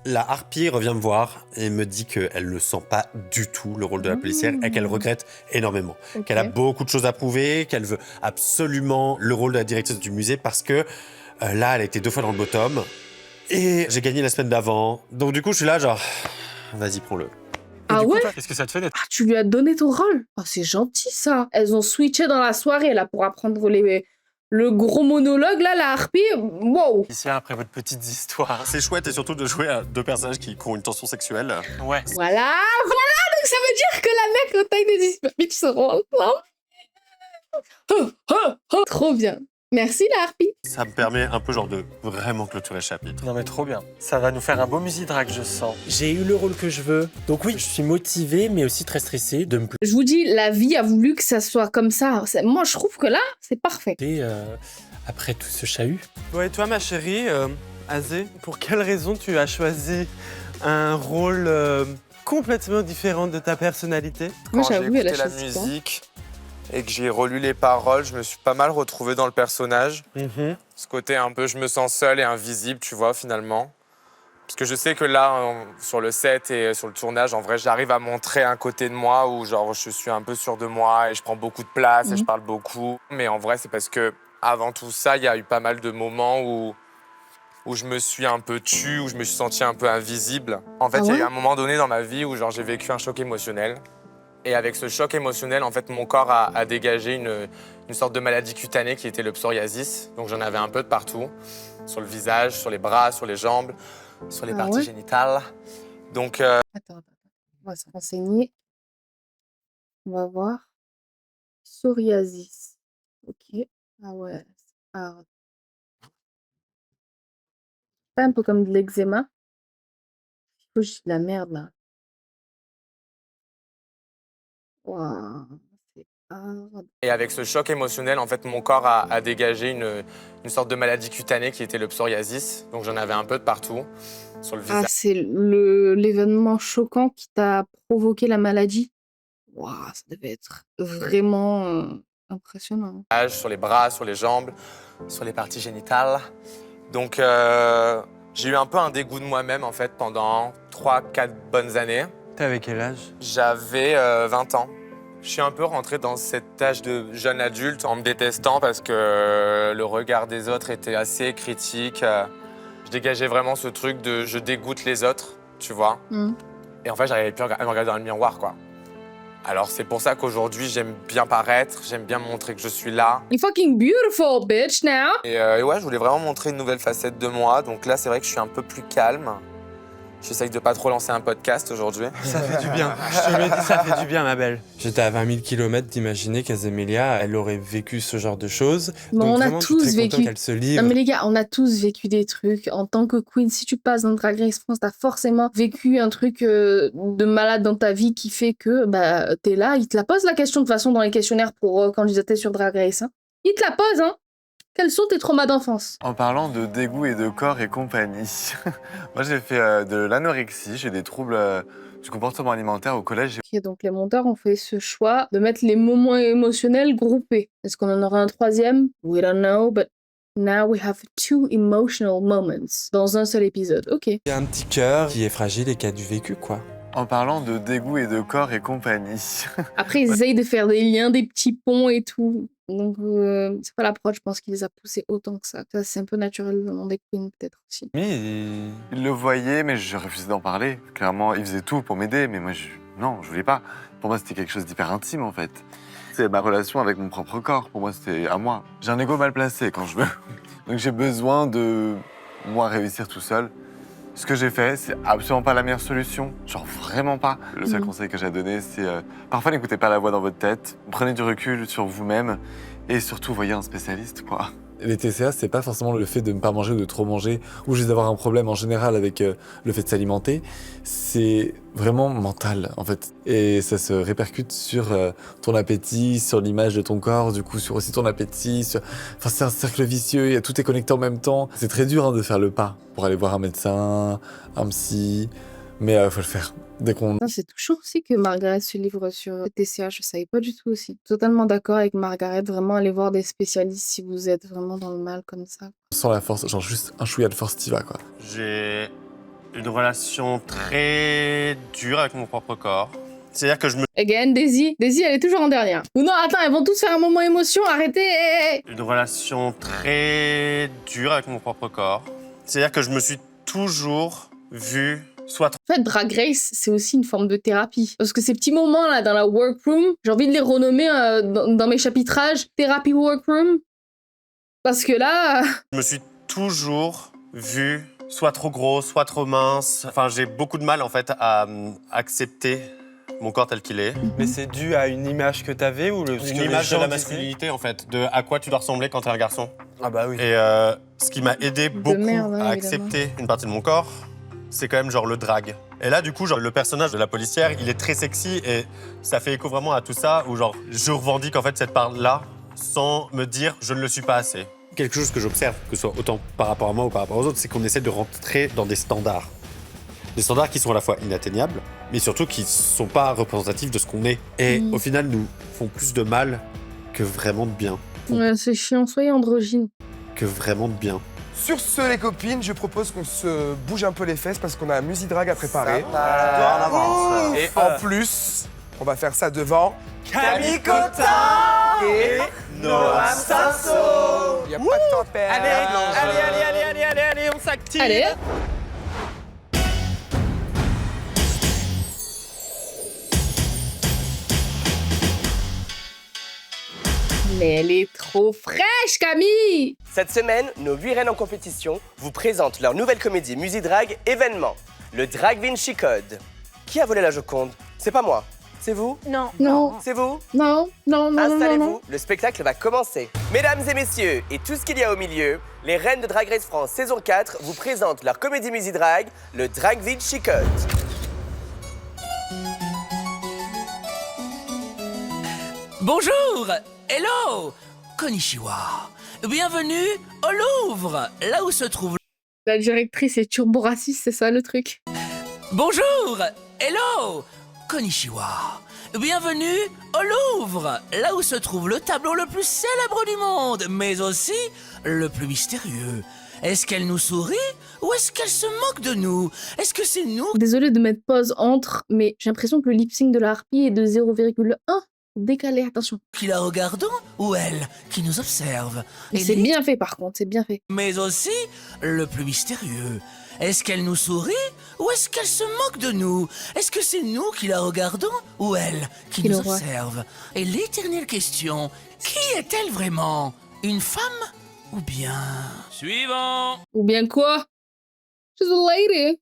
la harpie revient me voir et me dit qu'elle ne sent pas du tout le rôle de la policière et qu'elle regrette énormément. Ok. Qu'elle a beaucoup de choses à prouver, qu'elle veut absolument le rôle de la directrice du musée parce que là, elle a été 2 fois dans le bottom et j'ai gagné la semaine d'avant. Donc du coup, je suis là genre, vas-y, prends-le. Ah ouais? Qu'est-ce que ça te fait d'être... Ah, tu lui as donné ton rôle? Oh, c'est gentil, ça. Elles ont switché dans la soirée, là, pour apprendre Le gros monologue, là, la harpie, wow. Ici, après votre petite histoire. C'est chouette et surtout de jouer à deux personnages qui ont une tension sexuelle. Ouais. Voilà, donc ça veut dire que la mec, quand taille des hispaniques seront ensemble. Trop bien. Merci, la harpie. Ça me permet un peu genre de vraiment clôturer le chapitre. Non mais trop bien. Ça va nous faire un beau musidrag, je sens. J'ai eu le rôle que je veux. Donc oui, je suis motivé, mais aussi très stressé de me Je vous dis, la vie a voulu que ça soit comme ça. Moi, je trouve que là, c'est parfait. planter après tout ce chahut. Bon, et toi, ma chérie, Azé, pour quelle raison tu as choisi un rôle complètement différent de ta personnalité? Moi, Quand j'ai j'avoue, elle a écouté la choisi musique et que j'ai relu les paroles, je me suis pas mal retrouvé dans le personnage. Ce côté un peu, je me sens seul et invisible, tu vois, finalement. Parce que je sais que là, sur le set et sur le tournage, en vrai, j'arrive à montrer un côté de moi où genre, je suis un peu sûr de moi et je prends beaucoup de place et je parle beaucoup. Mais en vrai, c'est parce que avant tout ça, il y a eu pas mal de moments où je me suis un peu tue, où je me suis senti un peu invisible. En fait, il y a eu un moment donné dans ma vie où genre, j'ai vécu un choc émotionnel. Et avec ce choc émotionnel, en fait, mon corps a dégagé une sorte de maladie cutanée qui était le psoriasis. Donc j'en avais un peu de partout, sur le visage, sur les bras, sur les jambes, sur les parties génitales. Donc... Attends, on va se renseigner. On va voir. Psoriasis. Ok. Ah ouais. Alors, pas un peu comme de l'eczéma. Oh, j'ai de la merde là. Waouh, c'est hard. Et avec ce choc émotionnel, en fait, mon corps a dégagé une sorte de maladie cutanée qui était le psoriasis. Donc j'en avais un peu de partout, sur le visage. Ah, c'est l'événement choquant qui t'a provoqué la maladie. Waouh, ça devait être vraiment impressionnant. Sur les bras, sur les jambes, sur les parties génitales. Donc j'ai eu un peu un dégoût de moi-même, en fait, pendant 3-4 bonnes années. T'avais quel âge? J'avais 20 ans. Je suis un peu rentré dans cet âge de jeune adulte en me détestant parce que le regard des autres était assez critique. Je dégageais vraiment ce truc de je dégoûte les autres, tu vois. Et en fait, j'arrivais plus à me regarder dans le miroir, quoi. Alors c'est pour ça qu'aujourd'hui, j'aime bien paraître, j'aime bien montrer que je suis là. You're fucking beautiful, bitch, now. Et ouais, je voulais vraiment montrer une nouvelle facette de moi. Donc là, c'est vrai que je suis un peu plus calme. J'essaye de pas trop lancer un podcast aujourd'hui. Ça fait du bien. Je te le dis, ça fait du bien, ma belle. J'étais à 20 000 km d'imaginer qu'Azemélia, elle aurait vécu ce genre de choses. Bon, Donc on a vraiment, je suis tous très content vécu. qu'elle se livre. Non mais les gars, on a tous vécu des trucs. En tant que queen, si tu passes dans Drag Race France, t'as forcément vécu un truc de malade dans ta vie qui fait que bah t'es là. Ils te la posent la question de toute façon dans les questionnaires pour candidater sur Drag Race. Hein. Ils te la posent, hein. Quels sont tes traumas d'enfance? En parlant de dégoût et de corps et compagnie, moi j'ai fait de l'anorexie, j'ai des troubles du comportement alimentaire au collège. Ok, donc les monteurs ont fait ce choix de mettre les moments émotionnels groupés. Est-ce qu'on en aura un troisième? We don't know, but now we have 2 emotional moments dans un seul épisode. Ok. Il y a un petit cœur qui est fragile et qui a du vécu, quoi. En parlant de dégoût et de corps et compagnie. Après, ils essayent de faire des liens, des petits ponts et tout. Donc, c'est pas l'approche, je pense, qui les a poussés autant que ça. Ça, c'est un peu naturel venant des queens, peut-être aussi. Oui, il le voyait, mais je refusais d'en parler. Clairement, il faisait tout pour m'aider, mais moi, non, je voulais pas. Pour moi, c'était quelque chose d'hyper intime, en fait. C'est ma relation avec mon propre corps. Pour moi, c'était à moi. J'ai un ego mal placé quand je veux. Donc, j'ai besoin de, moi, réussir tout seul. Ce que j'ai fait, c'est absolument pas la meilleure solution. Genre vraiment pas. Le seul conseil que j'ai à donner, c'est parfois n'écoutez pas la voix dans votre tête. Prenez du recul sur vous-même et surtout voyez un spécialiste, quoi. Les TCA, c'est pas forcément le fait de ne pas manger ou de trop manger, ou juste d'avoir un problème en général avec le fait de s'alimenter. C'est vraiment mental, en fait. Et ça se répercute sur ton appétit, sur l'image de ton corps, du coup, sur aussi ton appétit. Enfin, c'est un cercle vicieux, et tout est connecté en même temps. C'est très dur de faire le pas pour aller voir un médecin, un psy, mais faut le faire. Dès qu'on... C'est touchant aussi que Margaret se livre sur TCA, je savais pas du tout aussi. Totalement d'accord avec Margaret, vraiment aller voir des spécialistes si vous êtes vraiment dans le mal comme ça. Sans la force, genre juste un chouïa de force t'y vas, quoi. J'ai une relation très dure avec mon propre corps. C'est-à-dire que je me... Again, Daisy, elle est toujours en dernière. Ou non, attends, elles vont tous faire un moment émotion, arrêtez. Une relation très dure avec mon propre corps. C'est-à-dire que je me suis toujours vu... En fait, Drag Race, c'est aussi une forme de thérapie. Parce que ces petits moments-là dans la workroom, j'ai envie de les renommer dans mes chapitrages Thérapie Workroom. Parce que là... Je me suis toujours vu soit trop gros, soit trop mince. Enfin, j'ai beaucoup de mal en fait à accepter mon corps tel qu'il est. Mais c'est dû à une image que t'avais ou Une image de la masculinité en fait, de à quoi tu dois ressembler quand t'es un garçon. Ah bah oui. Et ce qui m'a aidé beaucoup merde, hein, à accepter une partie de mon corps, c'est quand même genre le drag. Et là, du coup, genre le personnage de la policière, il est très sexy et ça fait écho vraiment à tout ça où genre je revendique en fait cette part-là sans me dire je ne le suis pas assez. Quelque chose que j'observe, que ce soit autant par rapport à moi ou par rapport aux autres, c'est qu'on essaie de rentrer dans des standards. Des standards qui sont à la fois inatteignables, mais surtout qui ne sont pas représentatifs de ce qu'on est. Et au final, nous font plus de mal que vraiment de bien. Ouais, c'est chiant, soyez androgyne. Que vraiment de bien. Sur ce, les copines, je propose qu'on se bouge un peu les fesses parce qu'on a un musidrag à préparer. Et en plus, on va faire ça devant Camille Cotin et Noam Sanso. Il n'y a pas de temps à perdre. Allez, on s'active. Allez. Mais elle est trop fraîche, Camille! Cette semaine, nos 8 reines en compétition vous présentent leur nouvelle comédie Musidrag événement, le Drag Vinci Code. Qui a volé la Joconde? C'est pas moi. C'est vous? Non. Non. C'est vous? Non, non, non, Installez-vous, non, non. le spectacle va commencer. Mesdames et messieurs, et tout ce qu'il y a au milieu, les reines de Drag Race France saison 4 vous présentent leur comédie Musidrag, le Drag Vinci Code. Bonjour, hello, konnichiwa. Bienvenue au Louvre, là où se trouve... La directrice est turbo raciste, c'est ça le truc. Bonjour, hello, konnichiwa. Bienvenue au Louvre, là où se trouve le tableau le plus célèbre du monde, mais aussi le plus mystérieux. Est-ce qu'elle nous sourit ou est-ce qu'elle se moque de nous? Est-ce que c'est nous? Désolée de mettre pause entre, mais j'ai l'impression que le lip sync de la harpie est de 0,1 décalé, attention. Qui la regardons ou elle qui nous observe? Mais c'est bien fait par contre, c'est bien fait. Mais aussi le plus mystérieux. Est-ce qu'elle nous sourit ou est-ce qu'elle se moque de nous? Est-ce que c'est nous qui la regardons ou elle qui nous observe? Et l'éternelle question, qui est-elle vraiment? Une femme ou bien... Suivant. Ou bien quoi? She's a lady.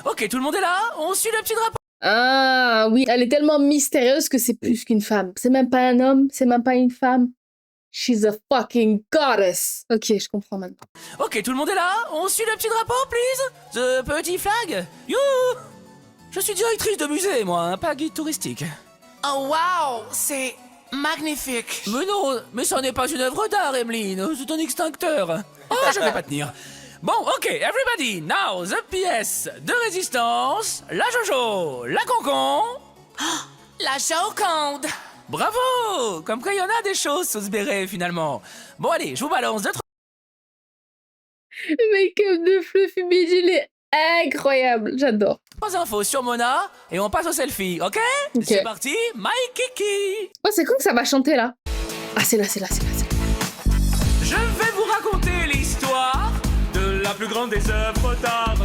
Ok, tout le monde est là? On suit le petit drapeau? Ah oui, elle est tellement mystérieuse que c'est plus qu'une femme. C'est même pas un homme, c'est même pas une femme. She's a fucking goddess. Ok, je comprends maintenant. Ok, tout le monde est là? On suit le petit drapeau, please? The petit flag? Youhou! Je suis directrice de musée, moi, hein, pas guide touristique. Oh wow, c'est magnifique. Mais non, mais ça n'est pas une œuvre d'art, Emeline, c'est un extincteur. Oh, je vais pas tenir. Bon, ok, everybody, now the pièce de résistance, la Jojo, la Concon, la Joconde. Bravo! Comme quoi il y en a des choses sous ce béret, finalement. Bon, allez, je vous balance 2-3... Le make-up de Fluffy Biddy, il est incroyable, j'adore. 3 infos sur Mona, et on passe au selfie, ok? C'est parti, my kiki! Oh, c'est quand que ça va chanter, là? Ah, c'est là, c'est là, c'est là, c'est là. Je vais vous raconter l'histoire de la plus grande des œuvres d'art.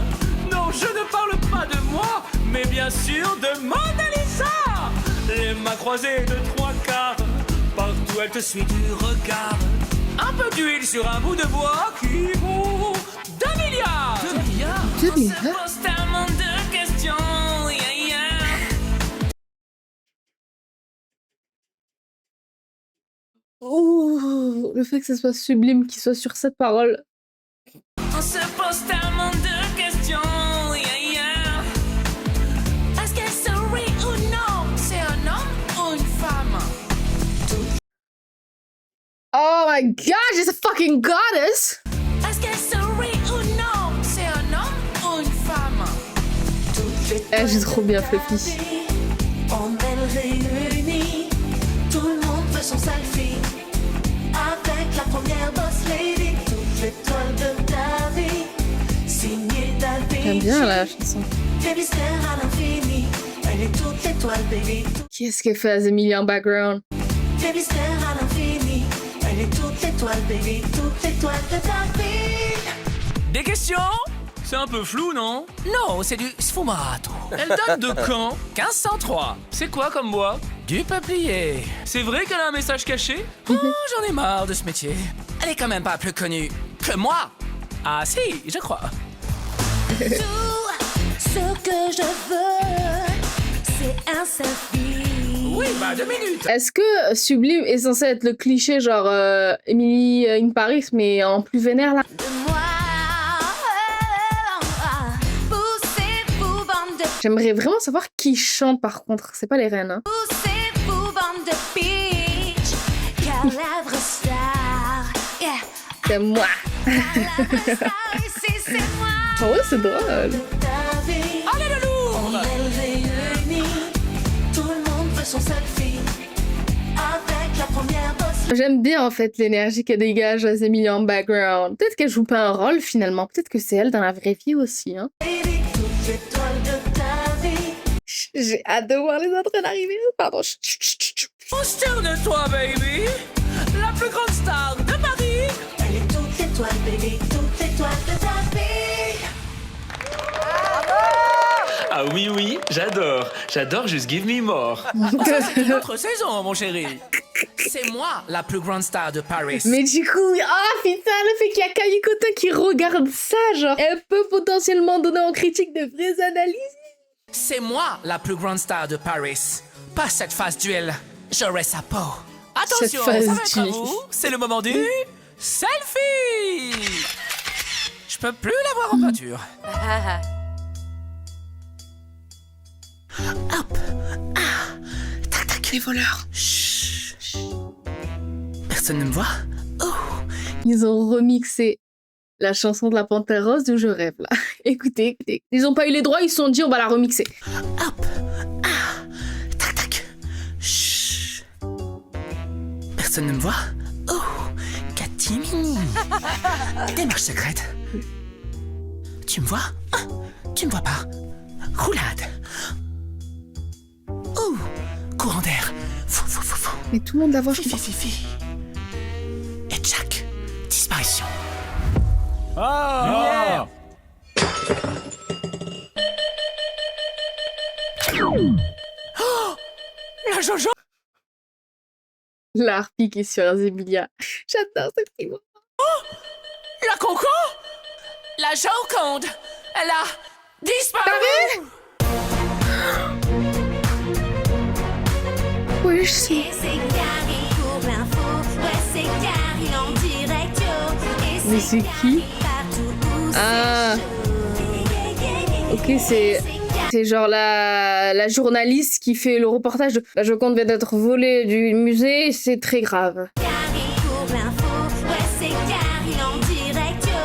Non, je ne parle pas de moi, mais bien sûr de Mona Lisa. Les mains croisées de 3 quarts, partout elle te suit du regard. Un peu d'huile sur un bout de bois qui vaut 2 milliards. 2 milliards? 2 milliards? On se pose tellement de questions, yeah, yeah. Oh, le fait que ça soit sublime, qu'il soit sur cette parole. On se pose tellement de questions, yeah, yeah. Est-ce qu'elle sourit ou non? C'est un homme ou une femme? Oh my god, she's a fucking goddess! Est-ce qu'elle sourit ou non? C'est un homme ou une femme? Eh, j'ai trop bien Fluffy. On est réunis, tout le monde veut son selfie. Avec la première boss lady, toute l'étoile de ta vie. Signée David. J'aime bien la chanson. Des mystères à l'infini. Elle est toute l'étoile, baby. Qu'est-ce qu'elle fait, Emilia en background? Des mystères à l'infini. Elle est toute l'étoile, baby. Toute l'étoile de ta vie. Des questions? C'est un peu flou, non? Non, c'est du sfumato. Elle date de quand? 1503. C'est quoi comme bois? Du peuplier. C'est vrai qu'elle a un message caché? Oh, j'en ai marre de ce métier. Elle est quand même pas plus connue que moi. Ah si, je crois. Tout ce que je veux, c'est un selfie. Oui, bah 2 minutes. Est-ce que Sublime est censé être le cliché genre Emily in Paris mais en plus vénère là? Poussez-vous, bande de J'aimerais vraiment savoir qui chante par contre, c'est pas les reines hein. poussez-vous, bande de bitch. Car la vraie star, yeah. C'est moi. Ici, c'est moi. Ah ouais c'est drôle. Allez le lourd. On est réunis, tout le monde veut son selfie avec la première boss. J'aime bien en fait l'énergie qu'elle dégage à Emilia en background. Peut-être qu'elle joue pas un rôle finalement, peut-être que c'est elle dans la vraie vie aussi hein. Lady, toute l'étoile de ta vie. J'ai hâte de voir les autres arriver. Pardon. Consterne-toi, baby. La plus grande star de Paris. Elle est toute l'étoile, baby, toute l'étoile de ta vie. Ah oui, oui, j'adore. J'adore Just Give Me More. C'est une autre saison, mon chéri. C'est moi, la plus grande star de Paris. Mais du coup, ah putain, le fait qu'il y a Camille Cotin qui regarde ça, genre, elle peut potentiellement donner en critique de vraies analyses. C'est moi, la plus grande star de Paris. Pas cette phase duel. J'aurai sa peau. Attention, ça va être à vous. C'est le moment du selfie. Je peux plus l'avoir en peinture. Hop. Ah. Tac, tac. Les voleurs. Chut. Personne ne me voit. Oh. Ils ont remixé la chanson de la Panthère Rose d'où je rêve, là. Écoutez, écoutez. Ils ont pas eu les droits, ils se sont dit, on va la remixer. Hop. Ah. Tac, tac. Chut. Personne ne me voit. Oh. Catimini. Démarche secrète. Tu me vois? Tu me vois pas? Roulade. Oh, courant d'air. Fou, fou, fou, fou. Mais tout le monde la voit, je crois. Fifi. Et Jack, disparition. Ah! Oh, la Jojo. La harpie qui est sur Emilia. J'adore ce petit mot. Oh, la Coco. La Joconde. Elle a disparu. Oui, je sais. Et c'est Gary pour l'info. Ouais, c'est Gary en direct, yo. Et Mais c'est qui? partout où Ah. Ok, c'est genre la journaliste qui fait le reportage de la Joconde vient d'être volée du musée, c'est très grave. Gary pour l'info. Ouais, c'est Gary en direct, yo.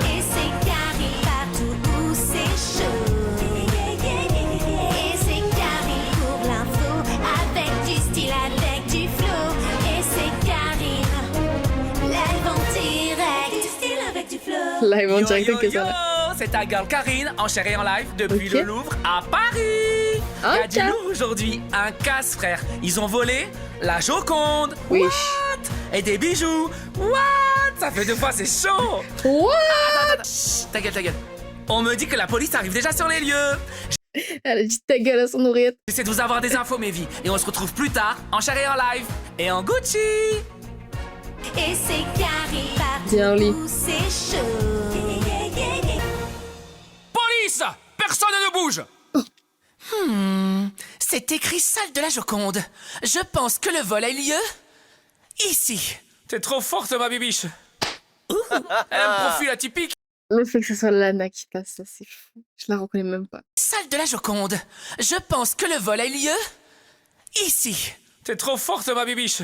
Et c'est Gary partout où c'est chaud. Et c'est Gary pour l'info. Avec du style, avec du flow. Et c'est Gary. Live en direct. Du style avec du flow. Live en direct, Yo, que yo, ça va. c'est ta girl Karine en chair et en live depuis Ok. le Louvre à Paris. Il y a du lourd aujourd'hui, un casse frère. Ils ont volé la Joconde. Oui. What? Et des bijoux. What? Ça fait 2 fois, c'est chaud. What? Attends. Chut, ta gueule, ta gueule. On me dit que la police arrive déjà sur les lieux. Elle a dit ta gueule à son oreillette. J'essaie de vous avoir des infos, mes vies. Et on se retrouve plus tard en chair et en live. Et en Gucci. Et c'est Gary Bien, partout Oli. où c'est chaud. Police! Personne ne bouge! C'est écrit salle de la Joconde. Je pense que le vol a eu lieu ici. T'es trop forte, ma bibiche. Elle a un profil atypique. Le fait que ce soit Lana qui passe, ça c'est fou. Je la reconnais même pas. Salle de la Joconde. Je pense que le vol a eu lieu ici. T'es trop forte, ma bibiche.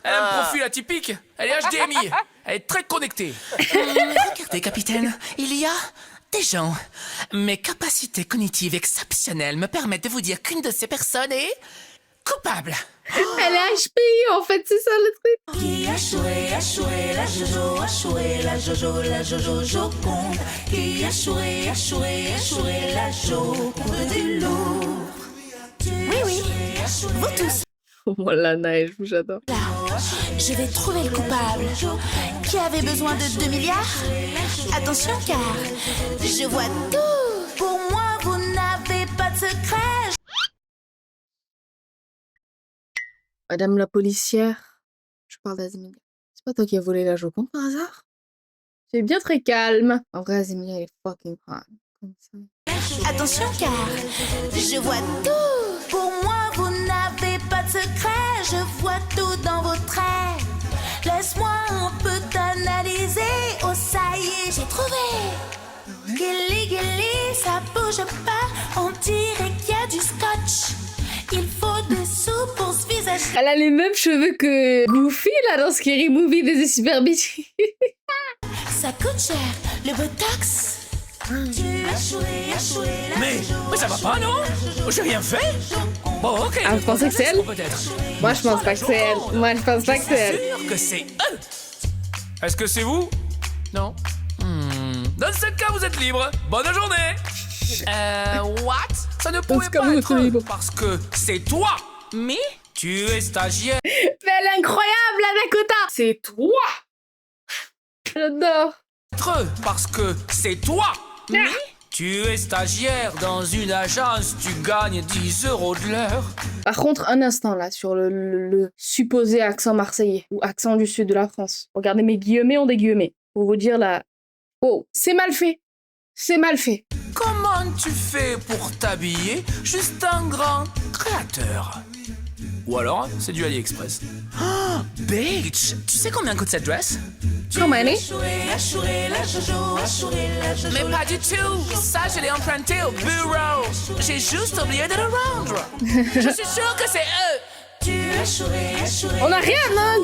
Elle a un profil atypique. Elle est HDMI. Elle est très connectée. Regardez, capitaine, il y a des gens. Mes capacités cognitives exceptionnelles me permettent de vous dire qu'une de ces personnes est coupable. Elle est HPI en fait, c'est ça le truc. Qui a choué, la Jojo a choué, la Jojo, la Jojo Joconde. Qui a choué, la Joconde du Louvre. Oui, oui, vous tous. Oh, moi, Lana, elle joue, j'adore. Je vais trouver le coupable. Qui avait besoin de 2 milliards? Attention car je vois tout. Pour moi, vous n'avez pas de secret. Madame la policière, je parle d'Azmilia. C'est pas toi qui as volé la Joconde par hasard? C'est bien très calme. En vrai, Azémia, elle est fucking hot. Comme ça. Attention car je vois tout. Pour moi, vous n'avez pas de secret. Je vois tout dans vos traits. Laisse-moi un peu t'analyser. Oh, ça y est, j'ai trouvé. Gilly, gilly, ça bouge pas. On dirait qu'il y a du scotch. Il faut des sous pour ce visage. Elle a les mêmes cheveux que Goofy, là, dans Scary Movie des Super Beach. Ça coûte cher, le botox. Tu as choué, Mais ça va pas, non? J'ai rien fait. Bon, ok. Ah, vous pensez que c'est elle? Peut-être. Moi, je pense pas que c'est elle. Moi, je pense pas que c'est elle. Sûr que c'est eux. Est-ce que c'est vous? Non. Dans ce cas, vous êtes libre. Bonne journée. What? Ça ne pouvait pas être eux, parce que c'est toi. Mais tu es stagiaire. Mais elle est incroyable, la Dakota. C'est toi. J'adore. Parce que c'est toi. Mais tu es stagiaire dans une agence, tu gagnes 10 € de l'heure. Par contre, un instant là, sur le supposé accent marseillais ou accent du sud de la France. Regardez, mes guillemets ont des guillemets. Pour vous dire là. Oh, c'est mal fait. C'est mal fait. Comment tu fais pour t'habiller? Juste un grand créateur. Ou alors, c'est du AliExpress. Oh, bitch! Tu sais combien coûte cette dress? How many? Mais pas du tout! Ça, je l'ai emprunté au bureau. J'ai juste oublié de le rendre. Je suis sûre que c'est eux. On a rien, non,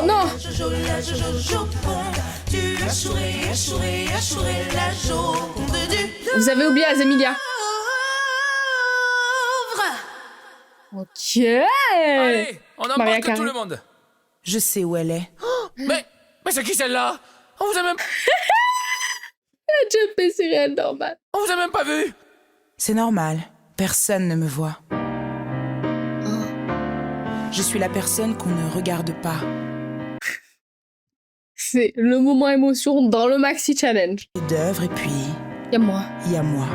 non. Vous avez oublié Azémia. Ok. Allez, on Maria embarque Carey. tout le monde. Je sais où elle est. Mais c'est qui celle-là? On vous a même... Elle a jumpé sur elle, normal. On vous a même pas vu. C'est normal. Personne ne me voit. Je suis la personne qu'on ne regarde pas. C'est le moment émotion dans le Maxi Challenge. D'œuvre et puis... Y'a moi. Il y a moi.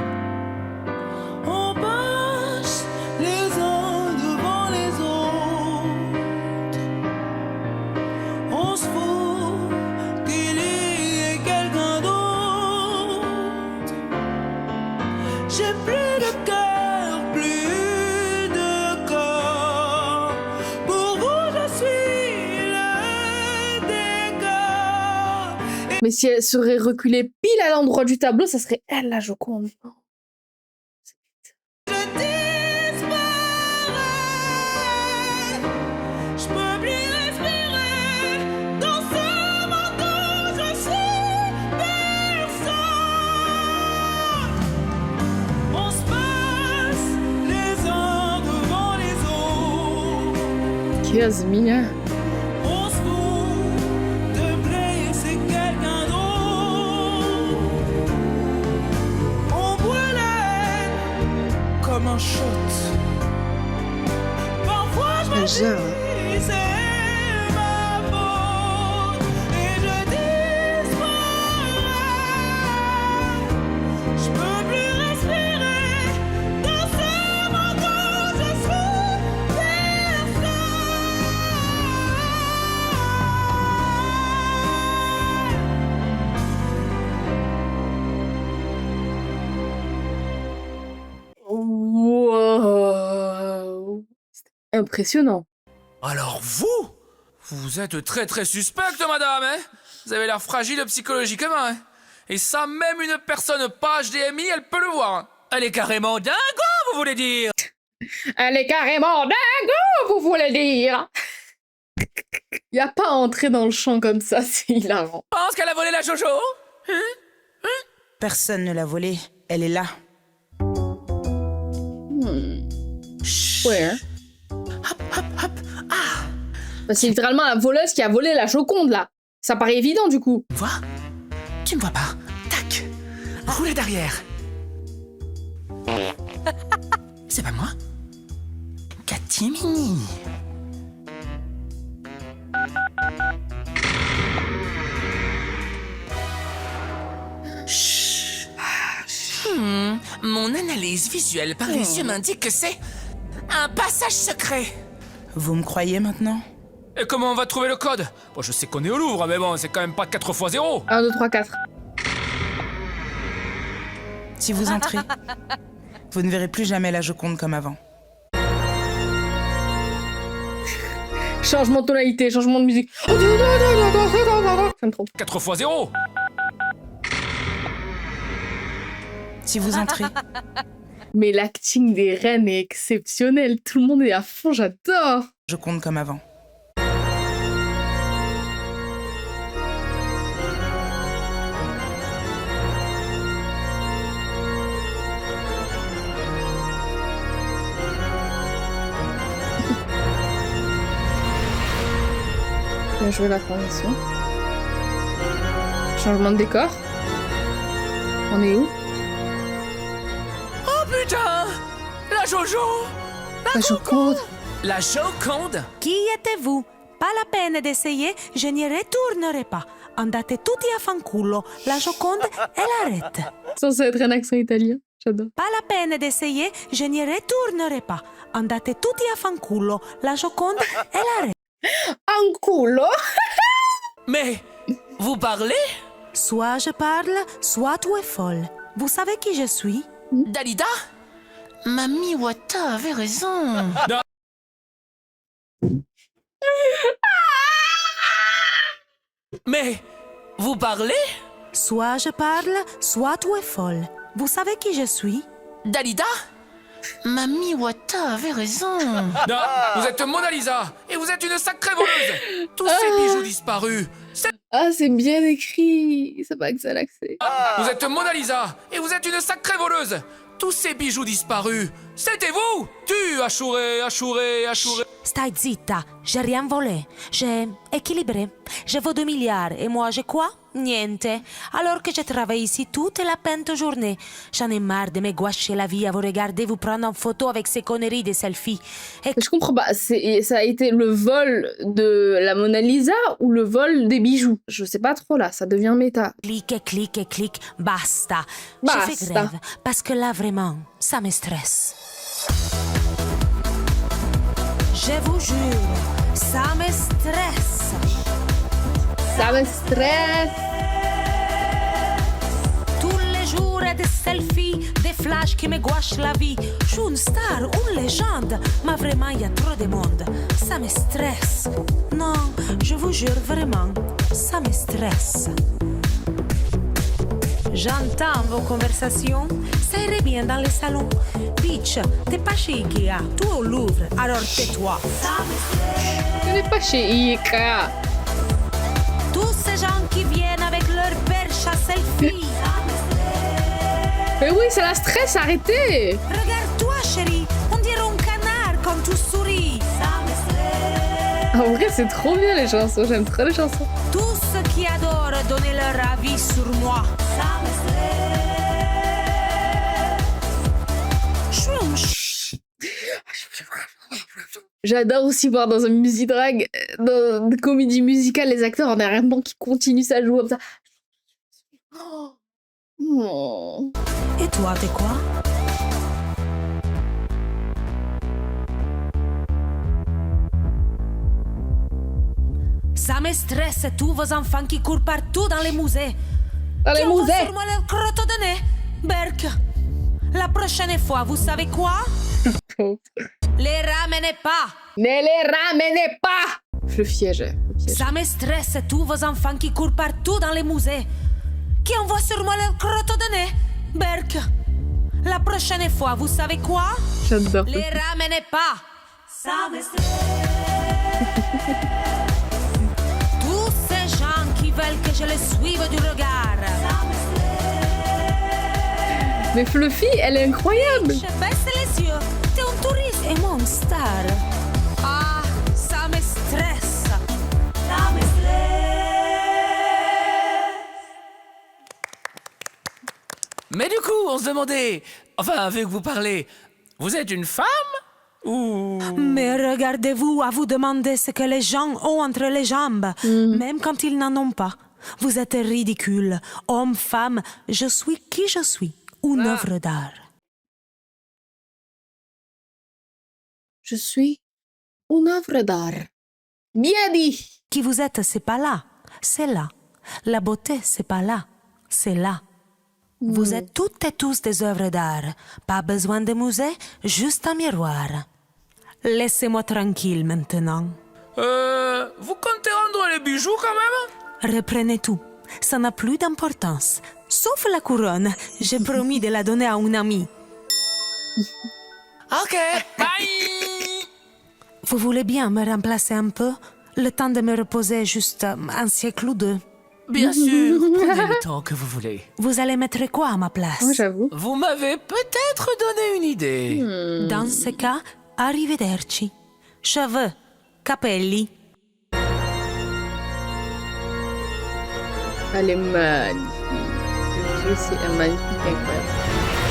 On passe les uns devant les autres. On se fout qu'il y ait quelqu'un d'autre. J'ai plus de cœur, plus de corps. Pour vous, je suis le décor. Mais si elle serait reculée pile à l'endroit du tableau, ça serait elle, la Joconde. Je peux plus respirer dans ce monde où je suis personne. On se passe les uns devant les autres. Qui est Azémia? On se fout de blesser quelqu'un d'autre. On boit la haine comme un shot. Parfois je me dis c'est ma faute et je disparais. Je peux plus respirer dans ce monde où je suis personne. Wow. C'était impressionnant. Alors vous êtes très très suspecte, madame, hein? Vous avez l'air fragile psychologiquement, hein? Et ça, même une personne pas HDMI, elle peut le voir. Hein. Elle est carrément dingo, vous voulez dire? Elle est carrément dingo, vous voulez dire. Y a pas à entrer dans le champ comme ça, c'est hilarant. Pense qu'elle a volé la Jojo? Personne ne l'a volée. Elle est là. Where? Bah, c'est littéralement la voleuse qui a volé la Joconde, là. Ça paraît évident, du coup. Tu me vois pas? Tac! Roulez derrière. C'est pas moi? Catimini. Mon analyse visuelle par les yeux m'indique que c'est un passage secret. Vous me croyez maintenant? Et comment on va trouver le code? Bon, je sais qu'on est au Louvre, mais bon, c'est quand même pas 4 x 0. 1, 2, 3, 4. Si vous entrez, vous ne verrez plus jamais la Joconde comme avant. Changement de tonalité, changement de musique. Ça me trompe. 4 x 0. Si vous entrez, Mais l'acting des reines est exceptionnel. Tout le monde est à fond, j'adore. Joconde comme avant. Bien joué la transition. Changement de décor. On est où? Oh putain! La Jojo! La Joconde. La Joconde? Qui êtes-vous? Pas la peine d'essayer, je n'y retournerai pas. Andate tutti a fanculo, la Joconde, elle arrête. Censé être un accent italien, j'adore. Pas la peine d'essayer, je n'y retournerai pas. Andate tutti a fanculo, la Joconde, elle arrête. Un culo. Mais vous parlez? Soit je parle, soit tu es folle. Vous savez qui je suis? Dalida? Mamie Wata avait raison. Mais vous parlez? Soit je parle, soit tu es folle. Vous savez qui je suis? Dalida? Mamie Wata avait raison. Non, vous êtes Mona Lisa et vous êtes une sacrée voleuse. Tous ces bijoux disparus. Ah, c'est bien écrit. C'est pas que ça l'accès. Vous êtes Mona Lisa et vous êtes une sacrée voleuse. Tous ces bijoux disparus, c'était vous. Tu Achouré. Stai zitta, j'ai rien volé. J'ai équilibré. Je vaux 2 milliards et moi j'ai quoi? Niente. Alors que je travaille ici toute la pente journée. J'en ai marre de me gâcher la vie à vous regarder vous prendre en photo avec ces conneries de selfies. Et... Je comprends pas. Ça a été le vol de la Mona Lisa ou le vol des bijoux? Je sais pas trop là, ça devient méta. Clique, basta. Basta. Je fais grève parce que là vraiment, ça me stresse. Je vous jure, ça me stresse. Ça me stresse. Tous les jours des selfies, des flashs qui me gâchent la vie. Je suis une star, une légende, mais vraiment il y a trop de monde. Ça me stresse. Non, je vous jure vraiment, ça me stresse. J'entends vos conversations, ça irait bien dans les salons. Bitch, t'es pas chez Ikea, tu es au Louvre, alors tais-toi. Tu n'es pas chez Ikea. Tous ces gens qui viennent avec leur perche à selfie. Mais oui, ça la stresse, arrêtez. Regarde-toi, chérie, on dirait un canard quand tu souris. En vrai, c'est trop bien les chansons, j'aime trop les chansons. Tous ceux qui adorent donner leur avis sur moi. J'adore aussi voir dans un musidrag, dans une comédie musicale, les acteurs en arrière-plan qui continuent à jouer comme ça. Oh. Et toi, t'es quoi? Ça me stresse, tous vos enfants qui courent partout dans les musées. Dans les musées? Qui envoient sur moi leur crotte de nez. Berk, la prochaine fois, vous savez quoi? Les ramenez pas. Ne les ramenez pas. Le piège. Ça me stresse, tous vos enfants qui courent partout dans les musées. Qui envoient sur moi leur crotte de nez. Berk, la prochaine fois, vous savez quoi? J'adore. Les ramenez pas. Ça me stresse. Tous ces gens qui veulent que je les suive du regard. Mais Fluffy, elle est incroyable. Je baisse les yeux. T'es un touriste et moi une star. Ah, ça me stresse. Ça me stresse. Mais du coup, on se demandait, enfin, vu que vous parlez, vous êtes une femme ou... Mais regardez-vous à vous demander ce que les gens ont entre les jambes, même quand ils n'en ont pas. Vous êtes ridicule. Homme, femme, je suis qui je suis. Une œuvre d'art. Je suis une œuvre d'art. Bien dit. Qui vous êtes, c'est pas là, c'est là. La beauté, c'est pas là, c'est là. Vous êtes toutes et tous des œuvres d'art. Pas besoin de musée, juste un miroir. Laissez-moi tranquille maintenant. Vous comptez rendre les bijoux quand même? Reprenez tout. Ça n'a plus d'importance. Sauf la couronne. J'ai promis de la donner à une amie. Ok, bye. Vous voulez bien me remplacer un peu? Le temps de me reposer juste un siècle ou deux. Bien sûr, prenez le temps que vous voulez. Vous allez mettre quoi à ma place? J'avoue. Vous m'avez peut-être donné une idée. Dans ce cas, arrivederci. Cheveux, capelli. Elle est magnifique. Le jeu, c'est magnifique, incroyable.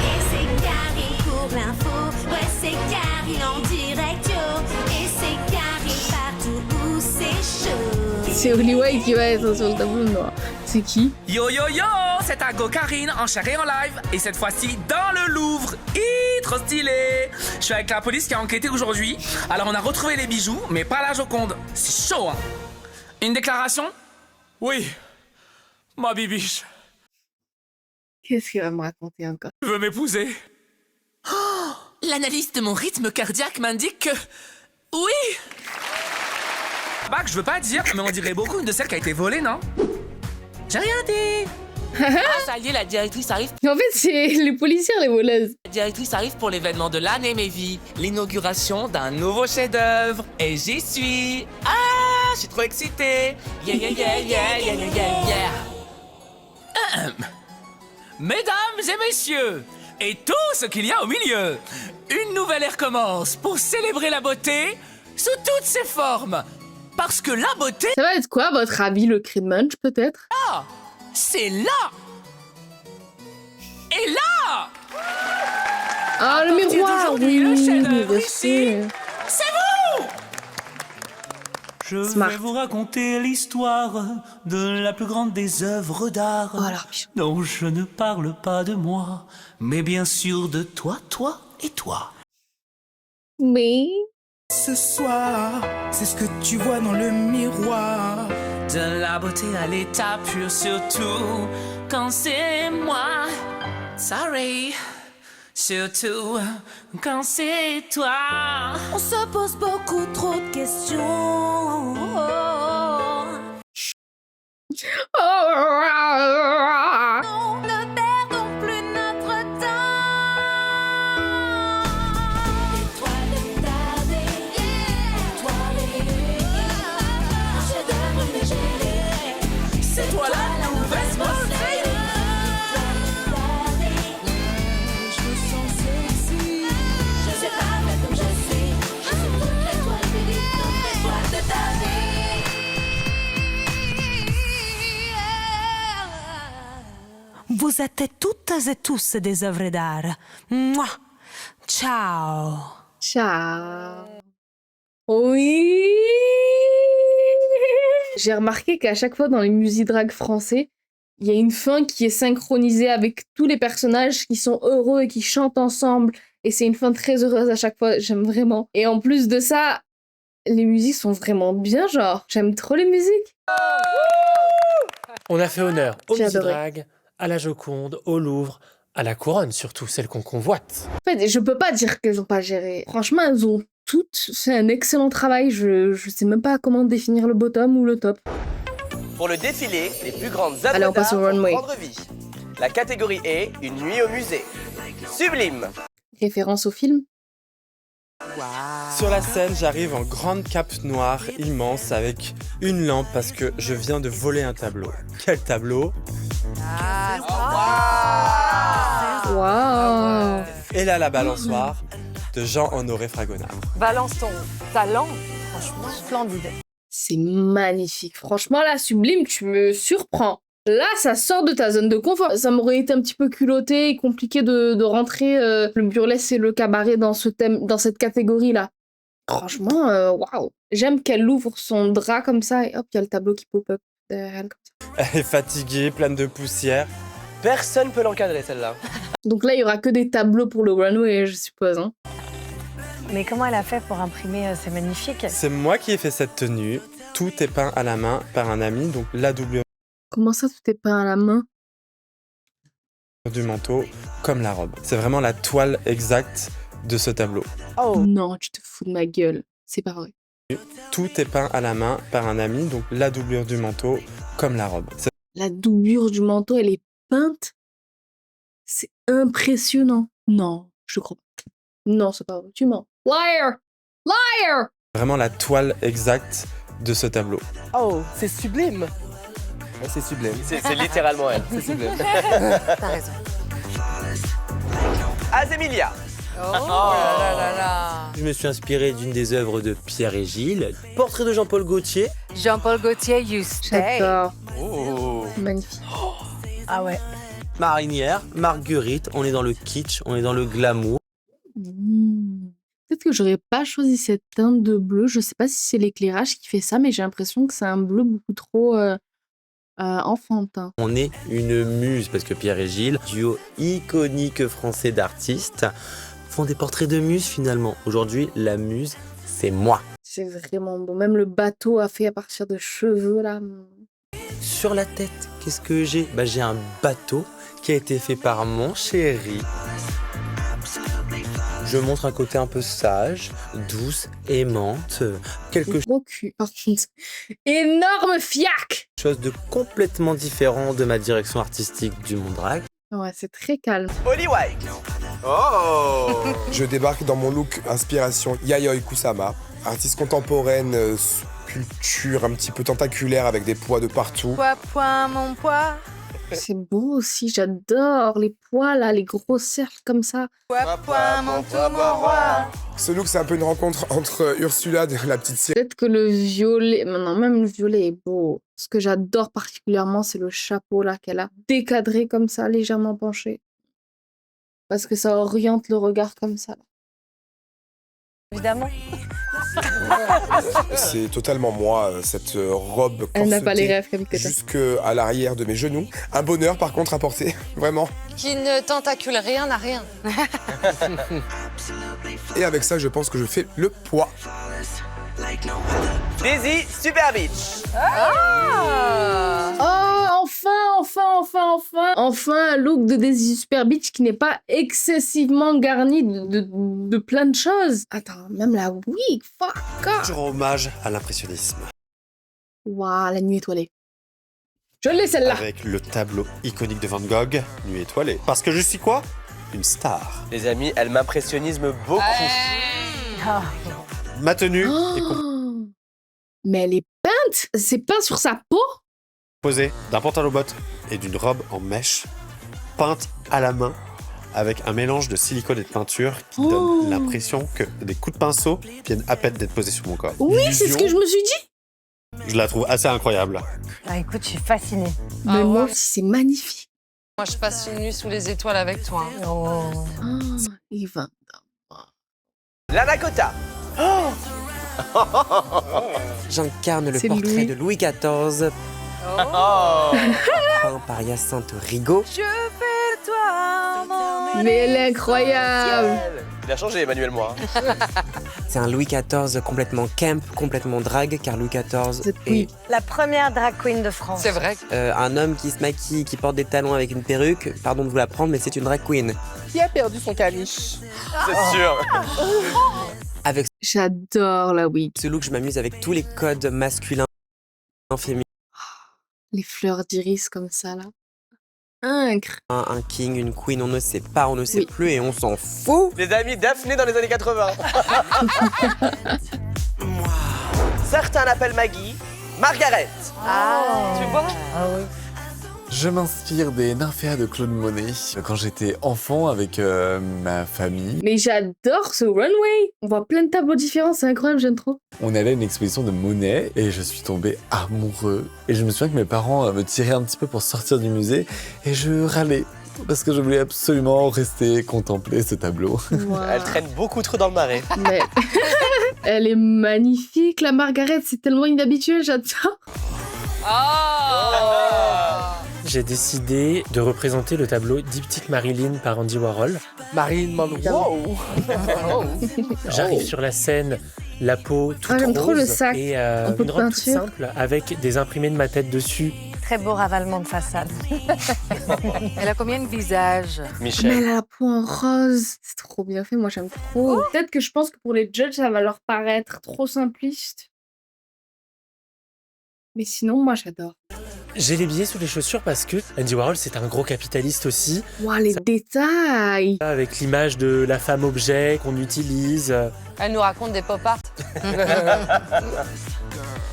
Et c'est Carrie pour l'info, ouais c'est Carrie en direct yo. Et c'est Carrie partout où c'est chaud. C'est Oli White qui va être sur le tableau noir. C'est qui? Yo yo yo, c'est Argo Karine en chair et en live. Et cette fois-ci dans le Louvre. Trop stylé. Je suis avec la police qui a enquêté aujourd'hui. Alors on a retrouvé les bijoux, mais pas la Joconde. C'est chaud, hein. Une déclaration? Oui. Ma bibiche. Qu'est-ce qu'il va me raconter encore? Tu veux m'épouser? Oh, l'analyse de mon rythme cardiaque m'indique que... Oui. Bah, je veux pas dire, mais on dirait beaucoup une de celles qui a été volée, non? J'ai rien dit. Ah, ça y est, la directrice arrive. En fait, c'est les policières, les voleuses. La directrice arrive pour l'événement de l'année, mes vies. L'inauguration d'un nouveau chef-d'œuvre. Et j'y suis. Ah, je suis trop excitée. Yeah, yeah, yeah, yeah, yeah, yeah, yeah, yeah. Mesdames et messieurs, et tout ce qu'il y a au milieu, une nouvelle ère commence pour célébrer la beauté sous toutes ses formes. Parce que la beauté... Ça va être quoi, à votre avis, le cri de Munch, peut-être? Ah, c'est là. Et là. Ah, le miroir, oui, le chef-d'œuvre bien ici, sûr. c'est vous. Je vais vous raconter l'histoire de la plus grande des œuvres d'art. Non, je ne parle pas de moi, mais bien sûr de toi, toi et toi. Mais... Ce soir, c'est ce que tu vois dans le miroir. De la beauté à l'état pur, surtout quand c'est moi. Sorry, surtout quand c'est toi. On se pose beaucoup trop de questions. On ne perdons plus notre temps. Étoile dardée, étoilée, un chef-d'œuvre léger. C'est toi la nouvelle beauté. Je me sens sexy. Je sais pas faire comme je suis. Je suis toute l'étoile Philippe, toute l'étoile de ta vie. Vous êtes toutes et tous des œuvres d'art. Mouah. Ciao. Ciao. Oui. J'ai remarqué qu'à chaque fois dans les musidrags français, il y a une fin qui est synchronisée avec tous les personnages qui sont heureux et qui chantent ensemble. Et c'est une fin très heureuse à chaque fois. J'aime vraiment. Et en plus de ça, les musiques sont vraiment bien, genre. J'aime trop les musiques. On a fait honneur au J'ai adoré. Musidrag, à la Joconde, au Louvre, à la couronne surtout, celle qu'on convoite. En fait, je peux pas dire qu'elles ont pas géré. Franchement, elles ont toutes fait un excellent travail. Je sais même pas comment définir le bottom ou le top. Pour le défilé, les plus grandes œuvres Allez, on passe d'art au vont runway. prendre vie. La catégorie est une nuit au musée. Sublime. Référence au film. Sur la scène, j'arrive en grande cape noire immense avec une lampe parce que je viens de voler un tableau. Quel tableau? Waouh. Et là, la balançoire de Jean-Honoré Fragonard. Balance ton talent, franchement, splendide. C'est magnifique. Franchement, là, Sublime, tu me surprends. Là, ça sort de ta zone de confort. Ça m'aurait été un petit peu culotté et compliqué de rentrer le burlesque et le cabaret dans ce thème, dans cette catégorie-là. Franchement, waouh. J'aime qu'elle ouvre son drap comme ça et hop, il y a le tableau qui pop-up derrière elle comme ça. Elle est fatiguée, pleine de poussière. Personne peut l'encadrer, celle-là. Donc là, il y aura que des tableaux pour le runway, je suppose. Hein. Mais comment elle a fait pour imprimer C'est magnifique. C'est moi qui ai fait cette tenue. Tout est peint à la main par un ami, donc la doublure Comment ça, tout est peint à la main? du manteau comme la robe. C'est vraiment la toile exacte de ce tableau. Oh non, tu te fous de ma gueule. C'est pas vrai. Tout est peint à la main par un ami, donc la doublure du manteau comme la robe. La doublure du manteau, elle est peinte. C'est impressionnant. Non, je crois pas. Non, c'est pas vrai. Tu mens. Liar! Liar! Vraiment la toile exacte de ce tableau. Oh, c'est sublime. Ouais, c'est sublime. C'est littéralement elle. C'est sublime. T'as raison. Azemilia. Oh là là là. Je me suis inspiré d'une des œuvres de Pierre et Gilles. Portrait de Jean-Paul Gaultier. Jean-Paul Gaultier, you stay. J'adore. Oh. Magnifique. Ah ouais. Marinière, Marguerite, on est dans le kitsch, on est dans le glamour. Peut-être que j'aurais pas choisi cette teinte de bleu. Je sais pas si c'est l'éclairage qui fait ça, mais j'ai l'impression que c'est un bleu beaucoup trop enfantin. On est une muse parce que Pierre et Gilles, duo iconique français d'artistes, font des portraits de muses finalement. Aujourd'hui, la muse, c'est moi. C'est vraiment beau. Même le bateau a fait à partir de cheveux là. Sur la tête, qu'est-ce que j'ai? J'ai un bateau qui a été fait par mon chéri. Je montre un côté un peu sage, douce, aimante, quelque Gros cul, par contre. Énorme fiac! chose de complètement différent de ma direction artistique du Monde Drag. Ouais, c'est très calme. Holly White. Oh. Je débarque dans mon look inspiration Yayoi Kusama, artiste contemporaine, sculpture un petit peu tentaculaire avec des pois de partout. Poids, mon poids. C'est beau aussi, j'adore les pois là, les gros cercles comme ça. Poids, mon tout, mon roi. Ce look, c'est un peu une rencontre entre Ursula, la petite sirène. Peut-être que le violet, non, même le violet est beau. Ce que j'adore particulièrement, c'est le chapeau là qu'elle a décadré comme ça, légèrement penché. Parce que ça oriente le regard comme ça. Évidemment. C'est totalement moi, cette robe Elle n'a pas les corsetée rêves comme que toi. jusqu'à l'arrière de mes genoux. Un bonheur par contre à porter, vraiment. Qui ne tentacule rien n'a rien. Et avec ça, je pense que je fais le poids. Daisy Super Beach. Oh, enfin un look de Daisy Super Beach qui n'est pas excessivement garni de plein de choses. Attends, même la wig, fuck off. Je rends hommage à l'impressionnisme. Waouh, la nuit étoilée. Je l'ai celle-là. Avec le tableau iconique de Van Gogh, Nuit étoilée. Parce que je suis quoi? Une star. Les amis, elle m'impressionnisme beaucoup. Ma tenue est Oh, mais elle est peinte. C'est peint sur sa peau. composée d'un pantalon botte et d'une robe en mèche, peinte à la main, avec un mélange de silicone et de peinture qui donne l'impression que des coups de pinceau viennent à peine d'être posés sur mon corps. Oui, c'est ce que je me suis dit. Je la trouve assez incroyable. Ah, écoute, je suis fascinée. Mais moi aussi, c'est magnifique. Moi, je passe une nuit sous les étoiles avec toi. Oh. Il va. Lana Kota. J'incarne le C'est portrait Louis. de Louis XIV, Oh. peint par Hyacinthe Rigaud. Je fais de toi mon Mais elle est incroyable. Il a changé, Emmanuel, moi. C'est un Louis XIV complètement camp, complètement drague, car Louis XIV est La première drag queen de France. C'est vrai. un homme qui se maquille, qui porte des talons avec une perruque. Pardon de vous l'apprendre, mais c'est une drag queen. Qui a perdu son caniche? C'est sûr. Avec J'adore la wig. ce look, je m'amuse avec tous les codes masculins, féminins. Les fleurs d'iris comme ça là. Incre. Un king, une queen, on ne sait pas, on ne sait plus et on s'en fout. Les amis, Daphné dans les années 80. Certains l'appellent Maggie, Margaret. Tu vois? Je m'inspire des nymphéas de Claude Monet quand j'étais enfant avec ma famille. Mais j'adore ce runway. On voit plein de tableaux différents, c'est incroyable, j'aime trop. On allait à une exposition de Monet et je suis tombé amoureux. Et je me souviens que mes parents me tiraient un petit peu pour sortir du musée et je râlais parce que je voulais absolument rester contempler ce tableau. Wow. Elle traîne beaucoup trop dans le marais. Mais elle est magnifique, la Margaret, c'est tellement inhabituel, j'adore. j'ai décidé de représenter le tableau Diptyque Marilyn par Andy Warhol. Marilyn Monroe. J'arrive sur la scène, la peau toute j'aime rose trop le sac et en peau une de robe toute peinture. simple avec des imprimés de ma tête dessus. Très beau ravalement de façade. Elle a combien de visages? Mais elle a la peau en rose. C'est trop bien fait, moi j'aime trop. Peut-être que je pense que pour les judges, ça va leur paraître trop simpliste. Mais sinon, moi j'adore. J'ai les billets sous les chaussures parce que Andy Warhol, c'est un gros capitaliste aussi. Waouh, les détails! Avec l'image de la femme objet qu'on utilise. Elle nous raconte des pop art.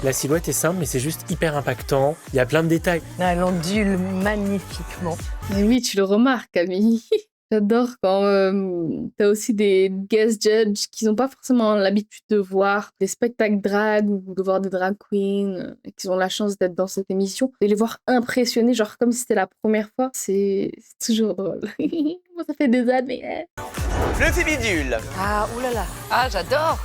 La silhouette est simple, mais c'est juste hyper impactant. Il y a plein de détails. Elle ondule magnifiquement. Mais oui, tu le remarques, Camille. J'adore quand t'as aussi des guest judges qui n'ont pas forcément l'habitude de voir des spectacles drag ou de voir des drag queens et qui ont la chance d'être dans cette émission, de les voir impressionnés, genre comme si c'était la première fois. C'est toujours drôle. Moi, ça fait des années. Fluffy Bidule. Ah, oulala. Ah, j'adore.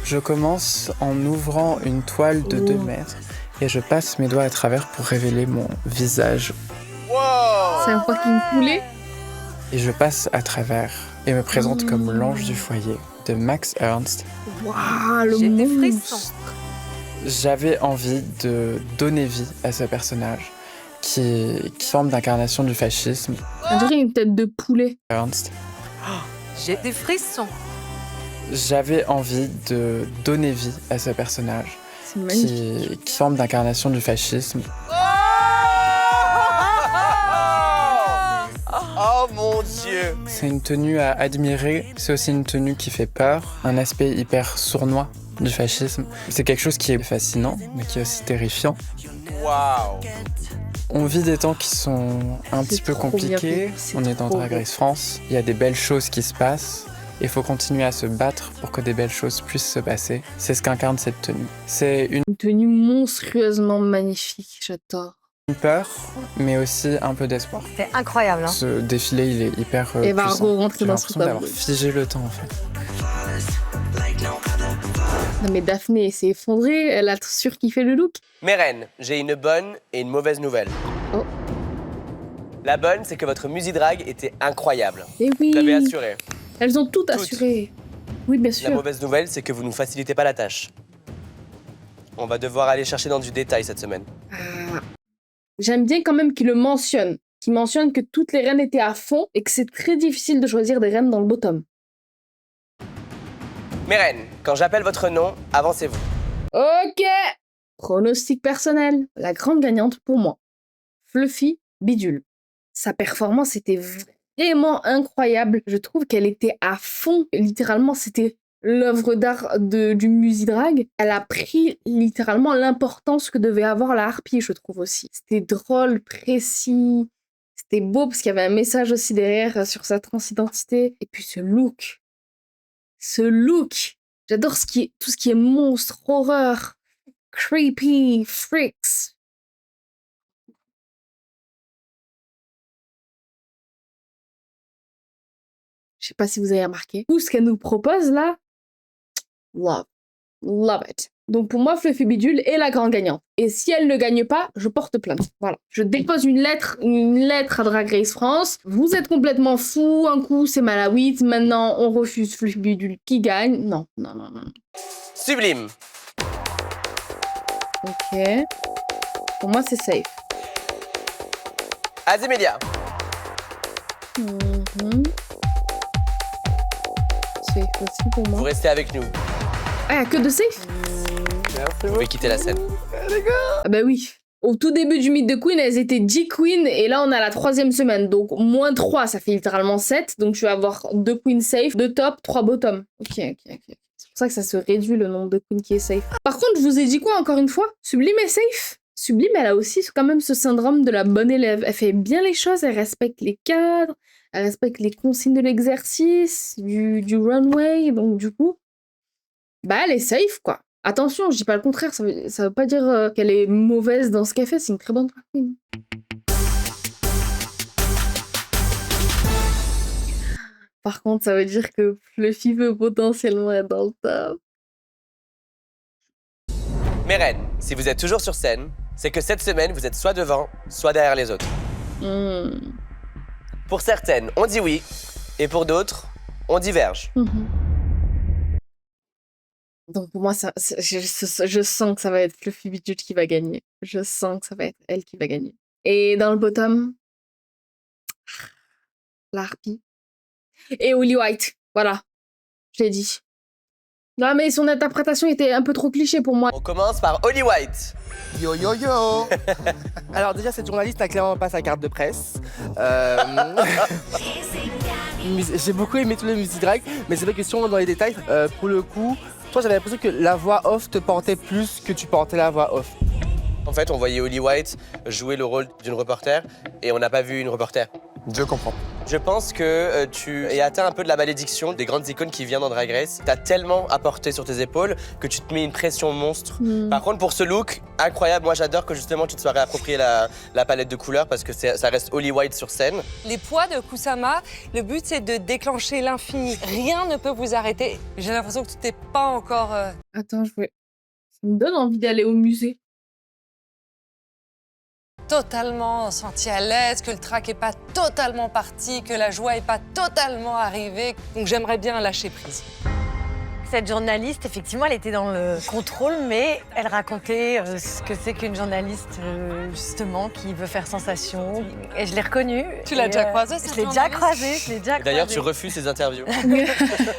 Je commence en ouvrant une toile de 2 mètres et je passe mes doigts à travers pour révéler mon visage. C'est un fucking poulet. Et je passe à travers et me présente comme l'ange du foyer de Max Ernst. Waouh, le J'ai des monstre. frissons. J'avais envie de donner vie à ce personnage qui forme d'incarnation du fascisme. On dirait une tête de poulet. Ernst. J'ai des frissons. J'avais envie de donner vie à ce personnage C'est magnifique. qui forme d'incarnation du fascisme. Oh mon Dieu. C'est une tenue à admirer, c'est aussi une tenue qui fait peur, un aspect hyper sournois du fascisme. C'est quelque chose qui est fascinant, mais qui est aussi terrifiant. Waouh. On vit des temps qui sont un petit peu trop bien compliqués, fait, c'est on est dans trop Drag beau. Race France, il y a des belles choses qui se passent, il faut continuer à se battre pour que des belles choses puissent se passer. C'est ce qu'incarne cette tenue. C'est une tenue monstrueusement magnifique, j'adore. peur, mais aussi un peu d'espoir. C'est incroyable, hein. Ce défilé, il est hyper Et va puissant. rentrer J'ai dans l'impression ce d'avoir tableau. figé le temps, en fait. Non mais Daphné s'est effondrée, elle a surkiffé le look. Mes reines, j'ai une bonne et une mauvaise nouvelle. Oh. La bonne, c'est que votre musidrag était incroyable. Et oui. Vous l'avez assuré. Elles ont tout assuré. Oui, bien sûr. La mauvaise nouvelle, c'est que vous ne nous facilitez pas la tâche. On va devoir aller chercher dans du détail cette semaine. J'aime bien quand même qu'il le mentionne. Qu'il mentionne que toutes les reines étaient à fond et que c'est très difficile de choisir des reines dans le bottom. Mes reines, quand j'appelle votre nom, avancez-vous. Ok. Pronostic personnel. La grande gagnante pour moi. Fluffy Bidule. Sa performance était vraiment incroyable. Je trouve qu'elle était à fond. Littéralement, c'était l'œuvre d'art du musidrag. Elle a pris littéralement l'importance que devait avoir la harpie, je trouve aussi. C'était drôle, précis. C'était beau parce qu'il y avait un message aussi derrière sur sa transidentité. Et puis ce look. Ce look. J'adore tout ce qui est monstre, horreur, creepy, freaks. Je sais pas si vous avez remarqué. Tout ce qu'elle nous propose là, love it. Donc pour moi, Fluffy Bidule est la grande gagnante. Et si elle ne gagne pas, je porte plainte. Voilà. Je dépose une lettre à Drag Race France. Vous êtes complètement fous. Un coup, c'est Malawit. Maintenant, on refuse Fluffy Bidule qui gagne. Non. Sublime. Ok. Pour moi, c'est safe. Azimélia. Safe aussi pour moi. Vous restez avec nous. Ah, y a que de safe? Vous pouvez quitter la scène. Ah bah oui. Au tout début du Meet the Queen, elles étaient 10 queens et là on a la 3e semaine. Donc moins 3, ça fait littéralement 7. Donc tu vas avoir 2 queens safe, 2 top, 3 bottom. Ok. C'est pour ça que ça se réduit le nombre de queens qui est safe. Par contre, je vous ai dit quoi encore une fois? Sublime est safe. Sublime, elle a aussi quand même ce syndrome de la bonne élève. Elle fait bien les choses, elle respecte les cadres, elle respecte les consignes de l'exercice, du runway. Donc du coup, bah elle est safe quoi. Attention, je dis pas le contraire, ça veut pas dire qu'elle est mauvaise dans ce qu'elle fait, c'est une très bonne drag queen. Par contre, ça veut dire que Fluffy peut potentiellement être dans le top. Mes reines, si vous êtes toujours sur scène, c'est que cette semaine, vous êtes soit devant, soit derrière les autres. Pour certaines, on dit oui, et pour d'autres, on diverge. Donc pour moi, je sens que ça va être Fluffy Bidget qui va gagner. Je sens que ça va être elle qui va gagner. Et dans le bottom, la harpie. Et Holly White, voilà, je l'ai dit. Non mais son interprétation était un peu trop cliché pour moi. On commence par Holly White. Yo yo yo. Alors déjà cette journaliste n'a clairement pas sa carte de presse. J'ai beaucoup aimé tous les musiques drag, mais c'est vrai que si on va dans les détails, pour le coup, toi j'avais l'impression que la voix off te portait plus que tu portais la voix off. En fait, on voyait Holly White jouer le rôle d'une reporter et on n'a pas vu une reporter. Je comprends. Je pense que tu es atteint un peu de la malédiction des grandes icônes qui viennent dans Drag Race. T'as tellement à porter sur tes épaules que tu te mets une pression monstre. Par contre, pour ce look, incroyable, moi j'adore que justement tu te sois réapproprié la palette de couleurs parce que ça reste Holly White sur scène. Les poids de Kusama, le but c'est de déclencher l'infini. Rien ne peut vous arrêter. J'ai l'impression que tu t'es pas encore... Attends, ça me donne envie d'aller au musée. Totalement senti à l'aise, que le track est pas totalement parti, que la joie est pas totalement arrivée. Donc j'aimerais bien lâcher prise. Cette journaliste, effectivement, elle était dans le contrôle, mais elle racontait ce que c'est qu'une journaliste, justement, qui veut faire sensation. Et je l'ai reconnue. Tu l'as déjà croisée, cette Je l'ai déjà croisée, je l'ai déjà croisée. D'ailleurs, tu refuses ces interviews.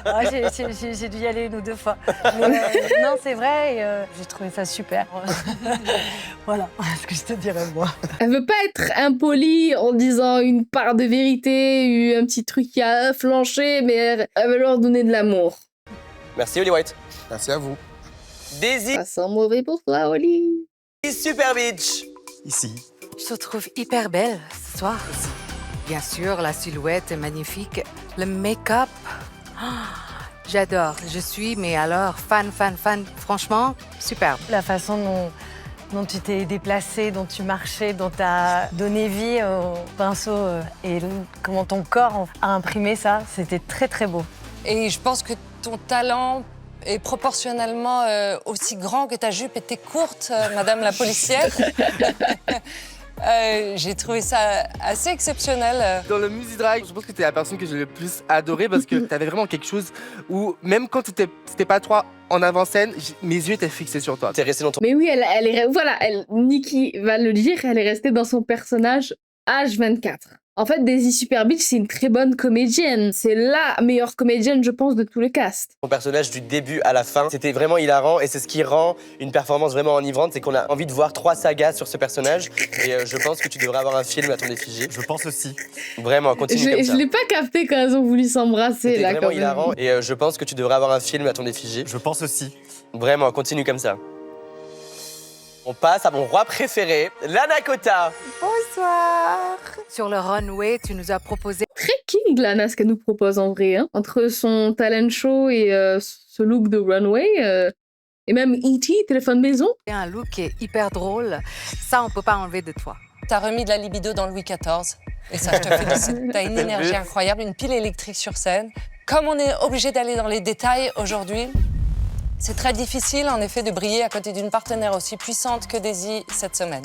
Ah, j'ai dû y aller 1 ou 2 fois. Mais, non, c'est vrai, et j'ai trouvé ça super. Voilà ce que je te dirais, moi. Elle veut pas être impolie en disant une part de vérité, un petit truc qui a flanché, mais elle veut leur donner de l'amour. Merci Holly White. Merci à vous. Daisy. Ça sent mauvais pour toi, Holly. Super Beach. Ici. Je te trouve hyper belle ce soir. Bien sûr, la silhouette est magnifique. Le make-up, j'adore. Je suis, mais alors, fan. Franchement, superbe. La façon dont tu t'es déplacée, dont tu marchais, dont tu as donné vie au pinceau et comment ton corps a imprimé ça, c'était très très beau. Et je pense que ton talent est proportionnellement aussi grand que ta jupe était courte, madame la policière. J'ai trouvé ça assez exceptionnel. Dans le Music Drag, je pense que t'es la personne que j'ai le plus adorée parce que t'avais vraiment quelque chose où, même quand c'était pas toi en avant-scène, mes yeux étaient fixés sur toi. T'es resté dans ton... Mais oui, Nikki va le dire, elle est restée dans son personnage H24. En fait, Daisy Super Beach, c'est une très bonne comédienne. C'est la meilleure comédienne, je pense, de tout le cast. Son personnage du début à la fin, c'était vraiment hilarant et c'est ce qui rend une performance vraiment enivrante, c'est qu'on a envie de voir 3 sagas sur ce personnage et je pense que tu devrais avoir un film à ton effigie. Je pense aussi. Vraiment, continue comme ça. Je l'ai pas capté quand elles ont voulu s'embrasser, là, vraiment quand même. hilarant et je pense que tu devrais avoir un film à ton effigie. Je pense aussi. Vraiment, continue comme ça. On passe à mon roi préféré, Lana Kota. Bonsoir. Sur le runway, tu nous as proposé... Très king, Lana, ce qu'elle nous propose en vrai. Hein. Entre son talent show et ce look de runway, et même E.T., téléphone maison. Un look qui est hyper drôle. Ça, on peut pas enlever de toi. T'as remis de la libido dans Louis XIV. Et ça, je te félicite. T'as une énergie incroyable, une pile électrique sur scène. Comme on est obligé d'aller dans les détails aujourd'hui, c'est très difficile, en effet, de briller à côté d'une partenaire aussi puissante que Daisy cette semaine.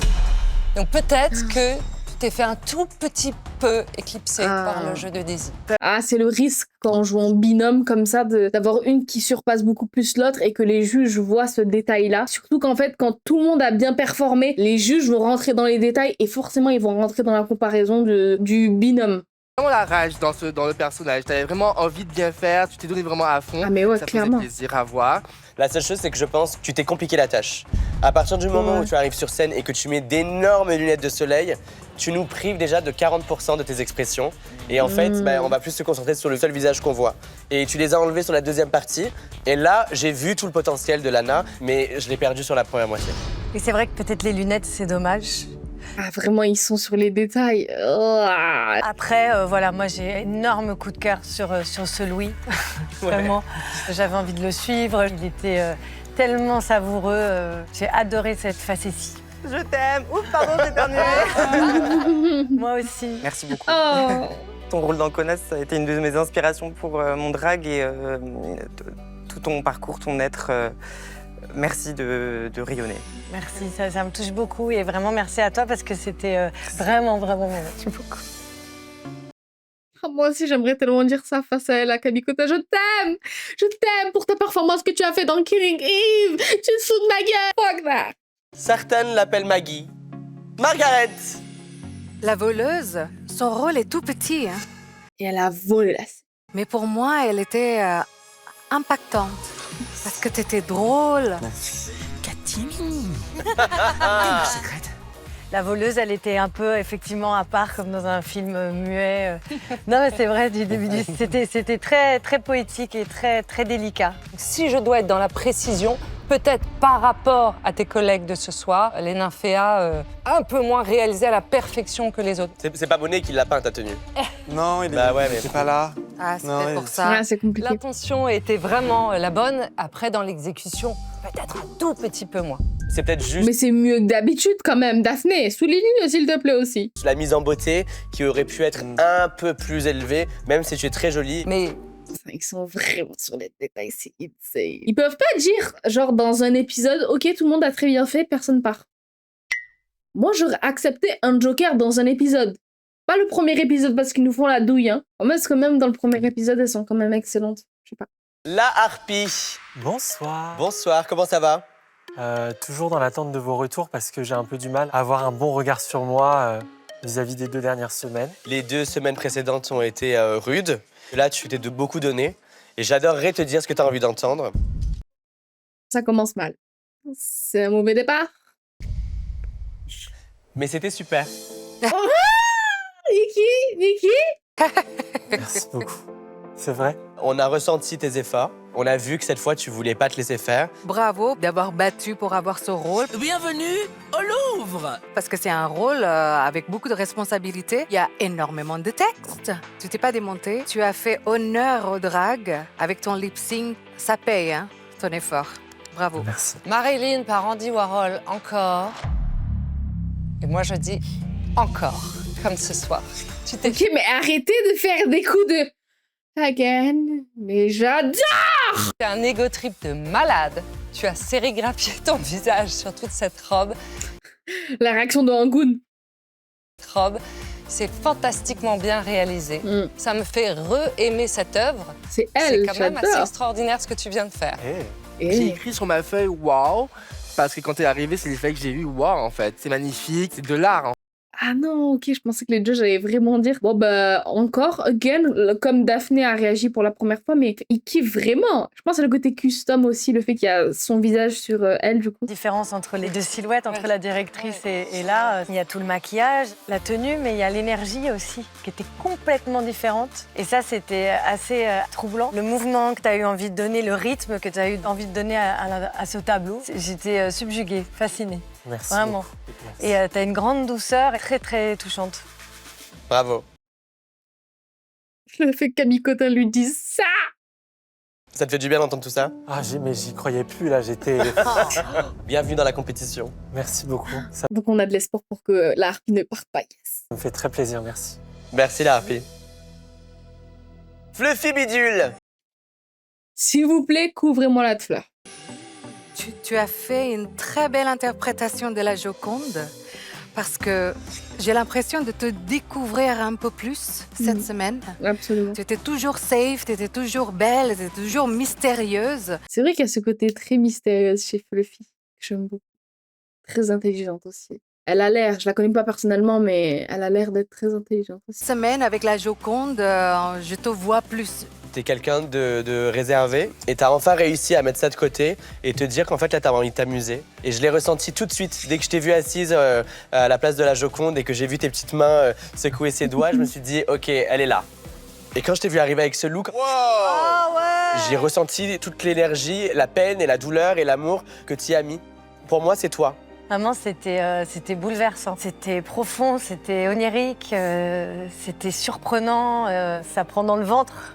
Donc peut-être que tu t'es fait un tout petit peu éclipser par le jeu de Daisy. Ah, c'est le risque quand on joue en binôme comme ça, d'avoir une qui surpasse beaucoup plus l'autre et que les juges voient ce détail-là. Surtout qu'en fait, quand tout le monde a bien performé, les juges vont rentrer dans les détails et forcément, ils vont rentrer dans la comparaison du binôme. Vraiment la rage dans le personnage. T'avais vraiment envie de bien faire, tu t'es donné vraiment à fond. Ah mais ouais, ça clairement. faisait plaisir à voir. La seule chose, c'est que je pense que tu t'es compliqué la tâche. À partir du moment où tu arrives sur scène et que tu mets d'énormes lunettes de soleil, tu nous prives déjà de 40% de tes expressions. Et en fait, on va plus se concentrer sur le seul visage qu'on voit. Et tu les as enlevés sur la deuxième partie. Et là, j'ai vu tout le potentiel de Lana, mais je l'ai perdu sur la première moitié. Et c'est vrai que peut-être les lunettes, c'est dommage. Ah, vraiment, ils sont sur les détails. Oh. Après, voilà, moi, j'ai énorme coup de cœur sur ce Louis. Vraiment, j'avais envie de le suivre. Il était tellement savoureux. J'ai adoré cette facétie. Je t'aime. Oups, pardon, j'ai éternué. Moi aussi. Merci beaucoup. Oh. Ton rôle dans Connasse, ça a été une de mes inspirations pour mon drag et tout ton parcours, ton être merci de rayonner. Merci, ça me touche beaucoup et vraiment merci à toi parce que c'était vraiment, vraiment, merci beaucoup. Ah, moi aussi, j'aimerais tellement dire ça face à elle, à Kamikota. Je t'aime! Je t'aime pour ta performance que tu as fait dans Killing Eve! Tu te fous de ma gueule! Fuck that! Certaines l'appellent Maggie. Margaret! La voleuse, son rôle est tout petit. Hein. Et elle a volé la scène. Mais pour moi, elle était impactante. Parce que t'étais drôle. Catimini. Secrète. La voleuse, elle était un peu effectivement à part, comme dans un film muet. Non, mais c'est vrai, du début, c'était très, très poétique et très, très délicat. Si je dois être dans la précision, peut-être par rapport à tes collègues de ce soir, les nymphéas un peu moins réalisés à la perfection que les autres. C'est pas Monet qui l'a peint, ta tenue. Non, il était pas là. Ah, c'était pour ça. Ouais, c'est compliqué. L'intention était vraiment la bonne. Après, dans l'exécution, peut-être un tout petit peu moins. C'est peut-être juste Mais c'est mieux que d'habitude quand même. Daphné, souligne-le s'il te plaît aussi. la mise en beauté qui aurait pu être un peu plus élevée, même si tu es très jolie. Mais ils sont vraiment sur les détails, c'est insane. Ils peuvent pas dire, genre dans un épisode, ok, tout le monde a très bien fait, personne part. Moi, j'aurais accepté un Joker dans un épisode. Pas le premier épisode parce qu'ils nous font la douille, hein. Parce que même dans le premier épisode, elles sont quand même excellentes. Je sais pas. La harpie. Bonsoir. Bonsoir, comment ça va? Toujours dans l'attente de vos retours parce que j'ai un peu du mal à avoir un bon regard sur moi vis-à-vis des 2 dernières semaines. Les 2 semaines précédentes ont été rudes. Là, tu t'es beaucoup donné. Et j'adorerais te dire ce que tu as envie d'entendre. Ça commence mal. C'est un mauvais départ. Mais c'était super. Oh, Niki Merci beaucoup. C'est vrai? On a ressenti tes efforts. On a vu que cette fois, tu voulais pas te laisser faire. Bravo d'avoir battu pour avoir ce rôle. Bienvenue au Louvre. Parce que c'est un rôle avec beaucoup de responsabilités. Il y a énormément de textes. Tu t'es pas démonté. Tu as fait honneur au drag avec ton lip sync. Ça paye, hein, ton effort. Bravo. Merci. Marilyn par Andy Warhol, encore. Et moi, je dis encore, comme ce soir. Tu t'es... Ok, mais arrêtez de faire des coups de... Again. Mais j'adore! C'est un ego trip de malade. Tu as sérigraphié ton visage sur toute cette robe. La réaction de Angoon. Robe, c'est fantastiquement bien réalisé. Ça me fait re-aimer cette œuvre. C'est elle, C'est quand même assez j'adore. extraordinaire ce que tu viens de faire. J'ai écrit sur ma feuille wow, parce que quand t'es arrivé, c'est les feuilles que j'ai vues wow en fait. C'est magnifique, c'est de l'art. Hein. Ah non, ok, je pensais que les judges allaient vraiment dire bon bah encore, again, comme Daphné a réagi pour la première fois, mais il kiffe vraiment. Je pense que c'est le côté custom aussi, le fait qu'il y a son visage sur elle du coup. Différence entre les 2 silhouettes, entre la directrice et là, il y a tout le maquillage, la tenue, mais il y a l'énergie aussi, qui était complètement différente. Et ça, c'était assez troublant. Le mouvement que tu as eu envie de donner, le rythme que tu as eu envie de donner à ce tableau, j'étais subjuguée, fascinée. Merci. Vraiment. Beaucoup. Et tu as une grande douceur, très très touchante. Bravo. Le fait que Kamikota lui dise ça. Ça te fait du bien d'entendre tout ça? Ah, mais j'y croyais plus là, j'étais... Bienvenue dans la compétition. Merci beaucoup. Ça Donc on a de l'espoir pour que la harpie ne parte pas, yes. me fait très plaisir, merci. Merci la harpie. Fluffy Bidule. S'il vous plaît, couvrez-moi la de fleurs. Tu as fait une très belle interprétation de la Joconde parce que j'ai l'impression de te découvrir un peu plus cette semaine. Absolument. Tu étais toujours safe, tu étais toujours belle, tu étais toujours mystérieuse. C'est vrai qu'il y a ce côté très mystérieux chez Fluffy, que j'aime beaucoup. Très intelligente aussi. Elle a l'air, je la connais pas personnellement, mais elle a l'air d'être très intelligente aussi. Cette semaine, avec la Joconde, je te vois plus. T'es quelqu'un de réservé et t'as enfin réussi à mettre ça de côté et te dire qu'en fait là t'as envie de t'amuser. Et je l'ai ressenti tout de suite dès que je t'ai vue assise à la place de la Joconde et que j'ai vu tes petites mains secouer ses doigts, je me suis dit ok, elle est là. Et quand je t'ai vu arriver avec ce look, j'ai ressenti toute l'énergie, la peine et la douleur et l'amour que tu y as mis. Pour moi, c'est toi. Vraiment, c'était bouleversant. C'était profond, c'était onirique, c'était surprenant. Ça prend dans le ventre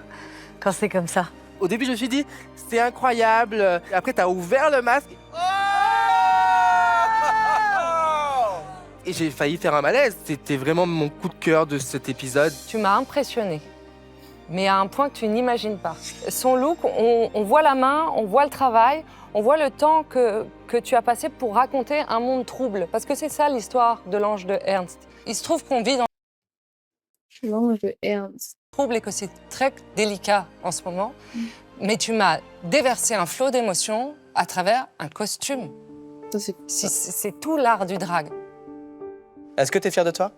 quand c'est comme ça. Au début, je me suis dit, c'est incroyable. Après, t'as ouvert le masque. Et j'ai failli faire un malaise. C'était vraiment mon coup de cœur de cet épisode. Tu m'as impressionné. mais à un point que tu n'imagines pas. Son look, on voit la main, on voit le travail, on voit le temps que tu as passé pour raconter un monde trouble. Parce que c'est ça l'histoire de l'ange de Ernst. Il se trouve qu'on vit dans l'ange de Ernst. Trouble et que c'est très délicat en ce moment. Mais tu m'as déversé un flot d'émotions à travers un costume. C'est tout l'art du drag. Est-ce que t'es fière de toi?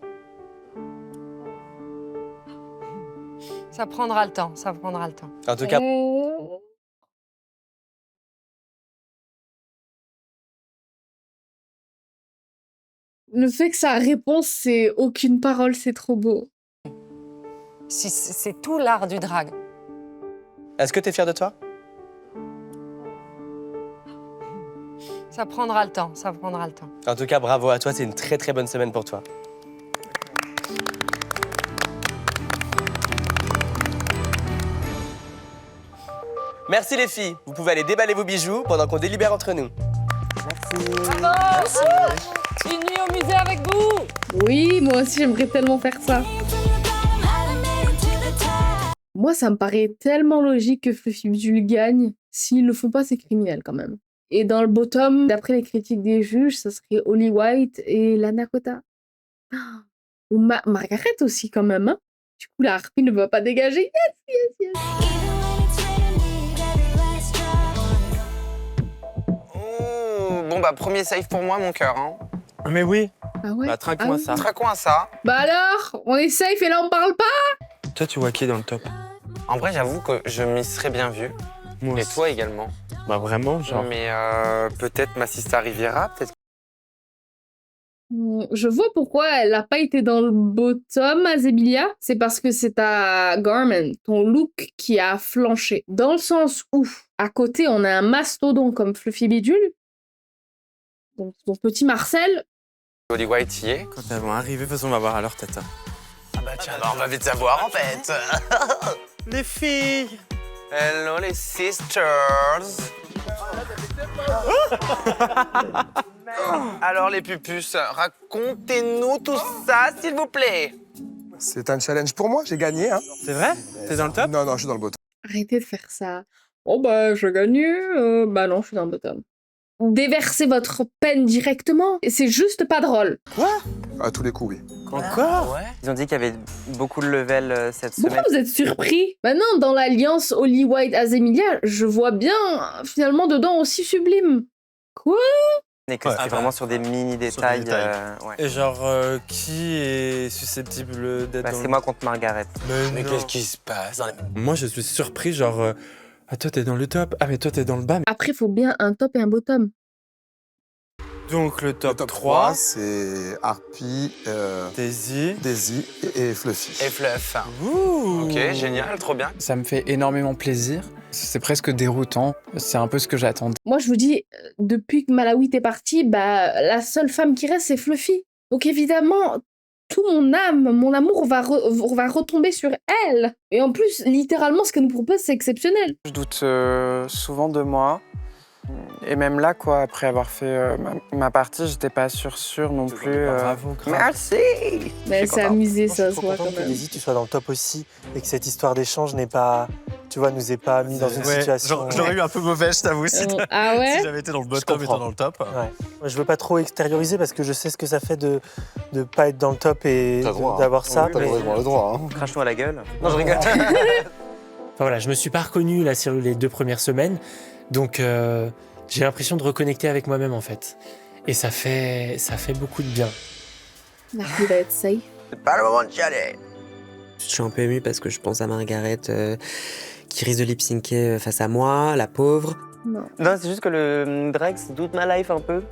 Ça prendra le temps, ça prendra le temps. En tout cas... Le fait que sa réponse, c'est aucune parole, c'est trop beau. C'est tout l'art du drag. Est-ce que t'es fière de toi? Ça prendra le temps, ça prendra le temps. En tout cas, bravo à toi, c'est une très très bonne semaine pour toi. Merci les filles, vous pouvez aller déballer vos bijoux pendant qu'on délibère entre nous. Merci. Une nuit au musée avec vous. Oui, moi aussi j'aimerais tellement faire ça. Moi, ça me paraît tellement logique que Fluffy Bidule gagne. S'ils le font pas, c'est criminel quand même. Et dans le bottom, d'après les critiques des juges, ça serait Holly White et Lana Kota. Ou Margaret aussi quand même. Hein. Du coup, la harpie ne va pas dégager. Yes, yes, yes. Bon bah premier save pour moi mon cœur hein. Mais oui. Ah ouais. Bah traque-moi ça. oui. Traque-moi ça. Bah alors, on est safe et là on parle pas. Toi, tu vois qui dans le top? En vrai j'avoue que je m'y serais bien vu. Moi Et aussi. toi également. Bah vraiment, genre. Mais peut-être ma sister Riviera, peut-être. Je vois pourquoi elle n'a pas été dans le bottom, Azemilia. C'est parce que c'est ta Garment, ton look, qui a flanché. Dans le sens où, à côté, on a un mastodon comme Fluffy Bidule. Donc, ton petit Marcel. Holly White y est. Quand elles vont arriver, de toute façon, on va voir à leur tête. Hein. Ah bah tiens, on va vite savoir en fait. Les filles. Hello les sisters. Alors les pupus, racontez-nous tout ça s'il vous plaît. C'est un challenge pour moi, j'ai gagné. Hein. C'est vrai? T'es dans le top? Non, non, je suis dans le bottom. Arrêtez de faire ça. Oh bah, je gagne. Bah non, je suis dans le bottom. Déversez votre peine directement. Et c'est juste pas drôle. Quoi? À tous les coups, oui. Encore? Ils ont dit qu'il y avait beaucoup de level cette semaine. Pourquoi vous êtes surpris? Maintenant, dans l'alliance Holly White Azemilia, je vois bien finalement dedans aussi Sublime. Quoi? Et que c'est vraiment sur des mini détails. Ouais. Et genre, qui est susceptible d'être Bah, c'est moi contre Margaret. Mais qu'est-ce qui se passe? Moi, je suis surpris, genre... Ah, toi, t'es dans le top. Ah, mais toi, t'es dans le bas. Après, il faut bien un top et un bottom. Donc, le top 3, 3, c'est Harpy, Daisy et Fluffy. Et Fluff. Ouh. Ok, génial, trop bien. Ça me fait énormément plaisir. C'est presque déroutant. C'est un peu ce que j'attendais. Moi, je vous dis, depuis que Malawit est partie, bah, la seule femme qui reste, c'est Fluffy. Donc évidemment, tout mon âme, mon amour va retomber sur elle. Et en plus, littéralement, ce qu'elle nous propose, c'est exceptionnel. Je doute souvent de moi. Et même là, quoi, après avoir fait ma partie, j'étais pas sûr non plus. Bravo, grave. Merci. Mais c'est amusé, ça se Je suis voit trop quand content que même. Daisy, tu sois dans le top aussi et que cette histoire d'échange n'ait pas, tu vois, nous ait pas mis dans une situation. J'aurais eu un peu mauvais, je t'avoue, si Ah ouais? si j'avais été dans le bottom et toi dans le top. Ouais. Moi, je veux pas trop extérioriser parce que je sais ce que ça fait de pas être dans le top et d'avoir ça. T'as vraiment le droit. Hein. Crache-nous à la gueule. Non, je rigole. Enfin, voilà, je me suis pas reconnu là sur les 2 premières semaines, donc j'ai l'impression de reconnecter avec moi-même en fait. Et ça fait beaucoup de bien. Harpy va être safe. C'est pas le moment de chialer. Je suis un peu émue parce que je pense à Margaret qui risque de lip-syncer face à moi, la pauvre. Non. Non, c'est juste que le drag, c'est toute ma life un peu.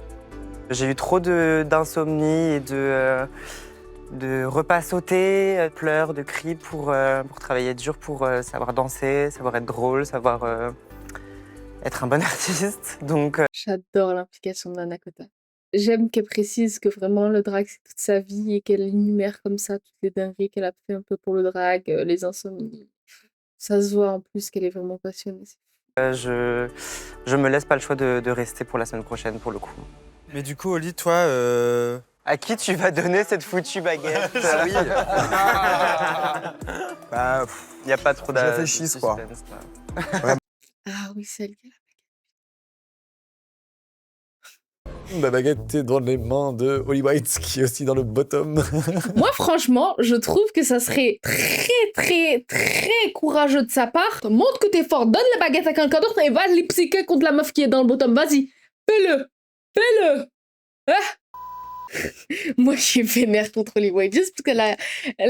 J'ai eu trop d'insomnie et de repas sautés, de pleurs, de cris pour travailler dur, pour savoir danser, savoir être drôle, savoir être un bon artiste. Donc, J'adore l'implication de Lana Kota. J'aime qu'elle précise que vraiment le drag, c'est toute sa vie et qu'elle énumère comme ça toutes les dingueries qu'elle a fait un peu pour le drag, les insomnies. Ça se voit en plus qu'elle est vraiment passionnée. je me laisse pas le choix de rester pour la semaine prochaine, pour le coup. Mais du coup, Oli, toi, À qui tu vas donner cette foutue baguette? Oui. Bah, il n'y a pas trop Je réfléchisse, quoi. Ah oui, celle qui La baguette est dans les mains de Holly White, qui est aussi dans le bottom. Moi, franchement, je trouve que ça serait très courageux de sa part. Montre que t'es fort, donne la baguette à quelqu'un d'autre et va lip-syncer contre la meuf qui est dans le bottom. Vas-y, fais-le. Ah. Moi, je suis vénère contre Holly White, juste parce qu'elle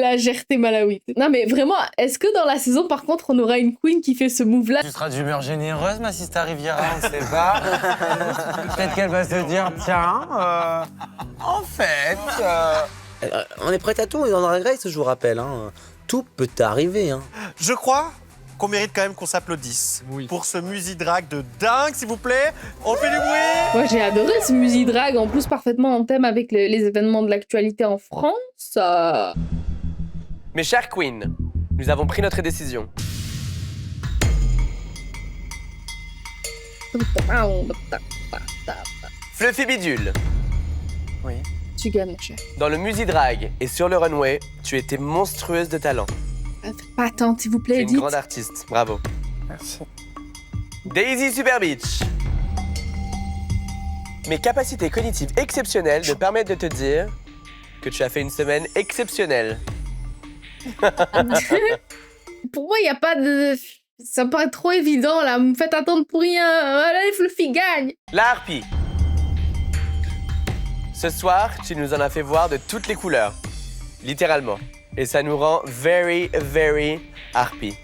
a gerté Malawi. Non, mais vraiment, est-ce que dans la saison, par contre, on aura une queen qui fait ce move-là? Tu seras d'humeur généreuse, ma Sista Riviera, on ne sait pas. Peut-être qu'elle va se dire, tiens, en fait... On est prêt à tout dans Drag Race, je vous rappelle. Hein. Tout peut arriver. Hein. Je crois qu'on mérite quand même qu'on s'applaudisse pour ce musidrag de dingue, s'il vous plaît. On fait du bruit. Moi, j'ai adoré ce musidrag, en plus parfaitement en thème avec les événements de l'actualité en France. Mes chers queens, nous avons pris notre décision. Fluffy Bidule. Oui. Tu gagnes, mon cher. Dans le musidrag et sur le runway, tu étais monstrueuse de talent. Pas attendre, s'il vous plaît, Tu es Edith. une grande artiste, bravo. Merci. Daisy Super Beach. Mes capacités cognitives exceptionnelles me permettent de te dire que tu as fait une semaine exceptionnelle. Pour moi, il n'y a pas de... Ça me paraît trop évident, là. Vous me faites attendre pour rien. Allez, Fluffy gagne. La harpie. Ce soir, tu nous en as fait voir de toutes les couleurs. Littéralement. Et ça nous rend very harpie.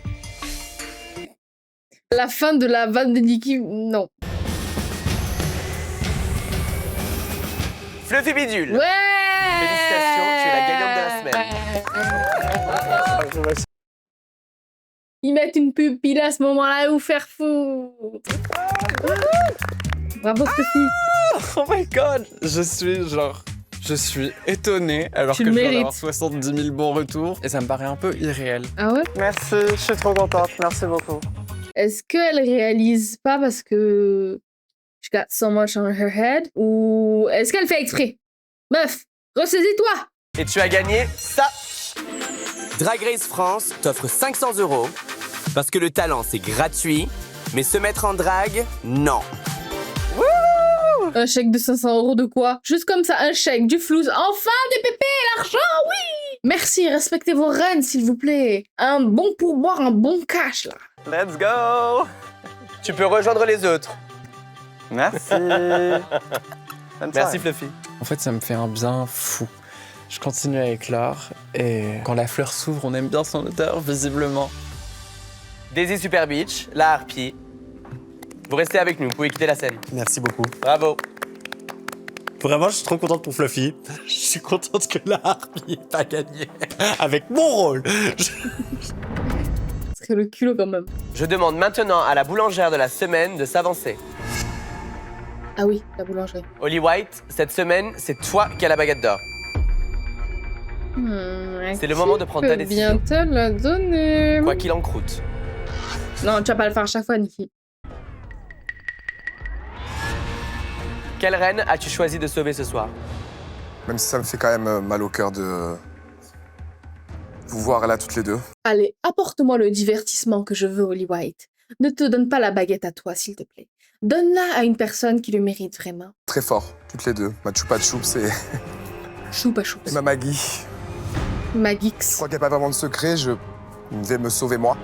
La fin de la vanne de Nikki, non. Fluffy Bidule. Ouais. Félicitations, tu es la gagnante de la semaine. Ils mettent une pub pile à ce moment-là ou faire fou. Bravo, Fluffy. Oh my god! Je suis étonné alors Tu que le je viens mérites. d'avoir 70 000 bons retours et ça me paraît un peu irréel. Ah ouais? Merci, je suis trop contente. Merci beaucoup. Est-ce qu'elle réalise pas parce que she got so much on her head? Ou est-ce qu'elle fait exprès? Meuf, ressaisis-toi! Et tu as gagné ça. Drag Race France t'offre 500 € parce que le talent c'est gratuit, mais se mettre en drague, non. Un chèque de 500 € de quoi? Juste comme ça, un chèque, du flouze. Enfin, des pépés, l'argent, oui! Merci, respectez vos reines, s'il vous plaît. Un bon pourboire, un bon cash, là. Let's go. Tu peux rejoindre les autres. Merci. Merci Fluffy. En fait, ça me fait un bien fou. Je continue à éclore et quand la fleur s'ouvre, on aime bien son odeur, visiblement. Daisy Super Beach, la harpie. Vous restez avec nous, vous pouvez quitter la scène. Merci beaucoup. Bravo. Vraiment, je suis trop contente pour Fluffy. Je suis contente que la harpie n'ait pas gagné avec mon rôle. C'est le culot quand même. Je demande maintenant à la boulangère de la semaine de s'avancer. Ah oui, la boulangerie. Holly White, cette semaine, c'est toi qui as la baguette d'or. C'est le moment de prendre ta décision. Bien te la donner. Quoi qu'il en croûte. Non, tu vas pas le faire à chaque fois, Nikki. Quelle reine as-tu choisi de sauver ce soir? Même si ça me fait quand même mal au cœur de vous voir là toutes les deux. Allez, apporte-moi le divertissement que je veux, Holly White. Ne te donne pas la baguette à toi, s'il te plaît. Donne-la à une personne qui le mérite vraiment. Très fort, toutes les deux. Ma Chupa Chups et... Choupa choups. et ma Maggie. Magix. Je crois qu'il n'y a pas vraiment de secret, je vais me sauver moi.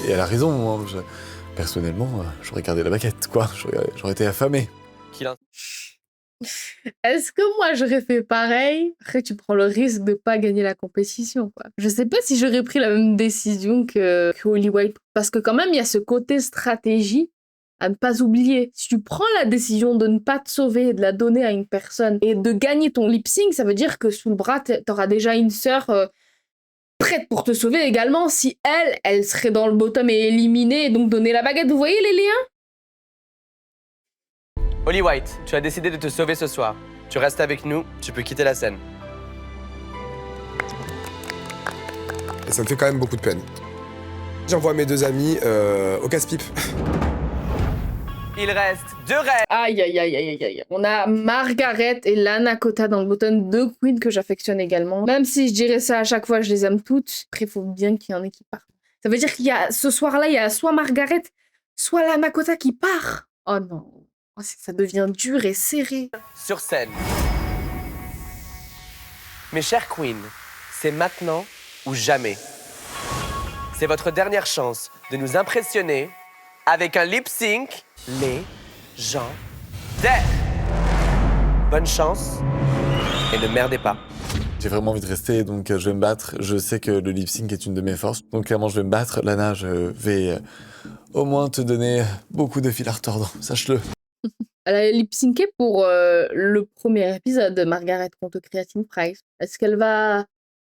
Et elle a raison, moi. Personnellement, j'aurais gardé la baguette, quoi. J'aurais été affamé. Est-ce que moi j'aurais fait pareil? Après, tu prends le risque de pas gagner la compétition, quoi. Je sais pas si j'aurais pris la même décision que Holly White. Parce que quand même, il y a ce côté stratégie à ne pas oublier. Si tu prends la décision de ne pas te sauver et de la donner à une personne et de gagner ton lip sync, ça veut dire que sous le bras, t'auras déjà une sœur prête pour te sauver également si elle serait dans le bottom et éliminée et donc donner la baguette. Vous voyez les liens? Holly White, tu as décidé de te sauver ce soir. Tu restes avec nous, tu peux quitter la scène. Et ça me fait quand même beaucoup de peine. J'envoie mes deux amis au casse-pipe. Il reste 2 reines. Aïe, aïe, aïe, aïe, aïe. On a Margaret et Lana Kota dans le bottom, 2 queens que j'affectionne également. Même si je dirais ça à chaque fois, je les aime toutes. Après, il faut bien qu'il y en ait qui partent. Ça veut dire qu'il y a, ce soir-là, il y a soit Margaret, soit Lana Kota qui part. Oh non. Oh, ça devient dur et serré. Sur scène. Mes chers queens, c'est maintenant ou jamais. C'est votre dernière chance de nous impressionner avec un lip sync légendaire. Bonne chance et ne merdez pas. J'ai vraiment envie de rester, donc je vais me battre. Je sais que le lip sync est une de mes forces, donc clairement je vais me battre. Lana, je vais au moins te donner beaucoup de fil à retordre, sache-le. Elle a lip synqué pour le premier épisode de Margaret contre Creatine Price. Est-ce qu'elle va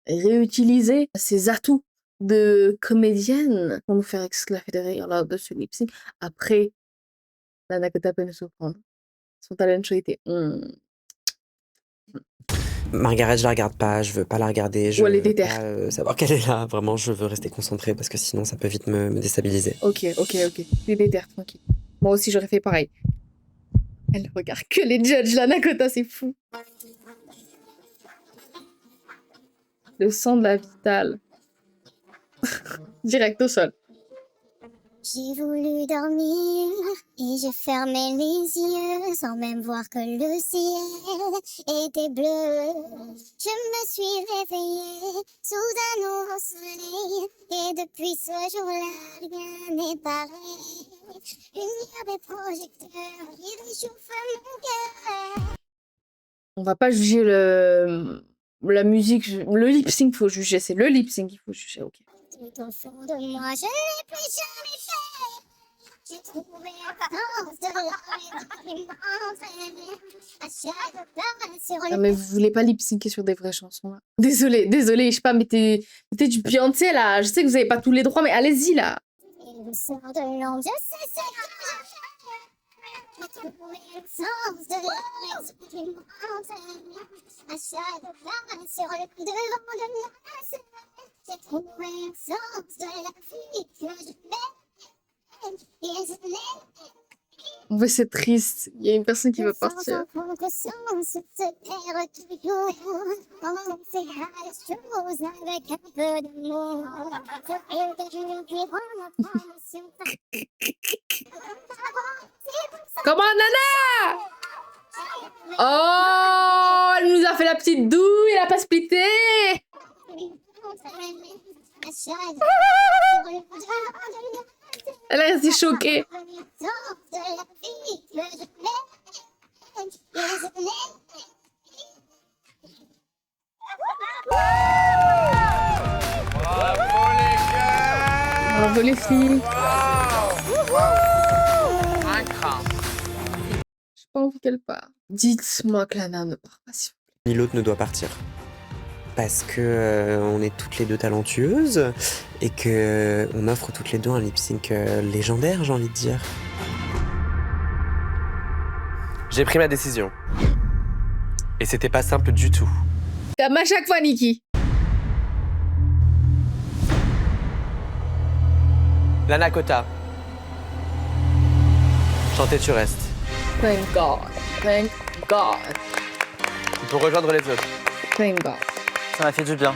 réutiliser ses atouts de comédienne pour nous faire éclater de rire lors de ce lip sync? Après, Lana Kota peut nous surprendre. Son talent show était... Margaret, je la regarde pas, je veux pas la regarder. Je Ou elle est veux déter. pas savoir qu'elle est là. Vraiment, je veux rester concentrée parce que sinon ça peut vite me déstabiliser. Ok. Les déter, tranquille. Moi aussi, j'aurais fait pareil. Elle regarde que les judges, Lana Kota, c'est fou. Le sang de la vitale. Direct au sol. J'ai voulu dormir et j'ai fermé les yeux sans même voir que le ciel était bleu. Je me suis réveillée sous un nouveau soleil et depuis ce jour-là, rien n'est pareil. Lumière des projecteurs, il réchauffe mon cœur. On va pas juger la musique, le lip sync, faut juger. C'est le lip sync qu'il faut juger, ok. Tout au fond de moi, je n'ai plus jamais fait. J'ai trouvé un sens de la vie qui m'entraîne à chaque pas sur le... Non mais vous voulez pas lip syncer sur des vraies chansons là. Désolée, je sais pas, mettez du Beyoncé là. Je sais que vous avez pas tous les droits, mais allez-y là. Il me sort de l'ombre, je sais ce que je fais. J'ai trouvé le sens de la vie qui m'entraîne à chaque pas sur le devant de la scène. J'ai trouvé le sens de la vie que je mène et je l'aime. En fait c'est triste, il y a une personne qui va partir. Que sens se perd toujours. On fait les choses avec un peu d'amour. Faut que je ne puis prendre attention. Comment Nana? Oh, elle nous a fait la petite douille, elle a pas splitté. Elle a resté choquée. Bravo les filles. J'ai pas envie qu'elle parte. Dites-moi que Lana ne part pas, s'il vous plaît. Ni l'autre ne doit partir. Parce que on est toutes les deux talentueuses et que on offre toutes les deux un lip sync légendaire, j'ai envie de dire. J'ai pris ma décision. Et c'était pas simple du tout. Comme à chaque fois, Nikki. Lana Kota. Chanter, tu restes. Thank God. Thank God. Tu peux rejoindre les autres. Thank God. Ça m'a fait du bien.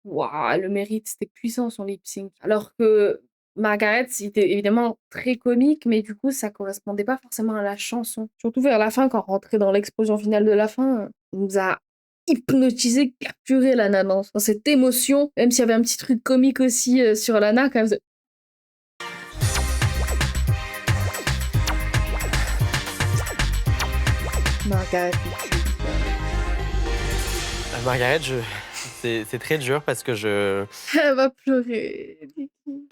Waouh, le mérite, c'était puissant son lip sync. Alors que Margaret, c'était évidemment très comique, mais du coup, ça correspondait pas forcément à la chanson. Surtout vers la fin, quand on rentrait dans l'explosion finale de la fin, on nous a hypnotisé, capturé Lana dans cette émotion, même s'il y avait un petit truc comique aussi sur Lana, quand même. Margaret. Margaret, c'est très dur parce que Elle va pleurer.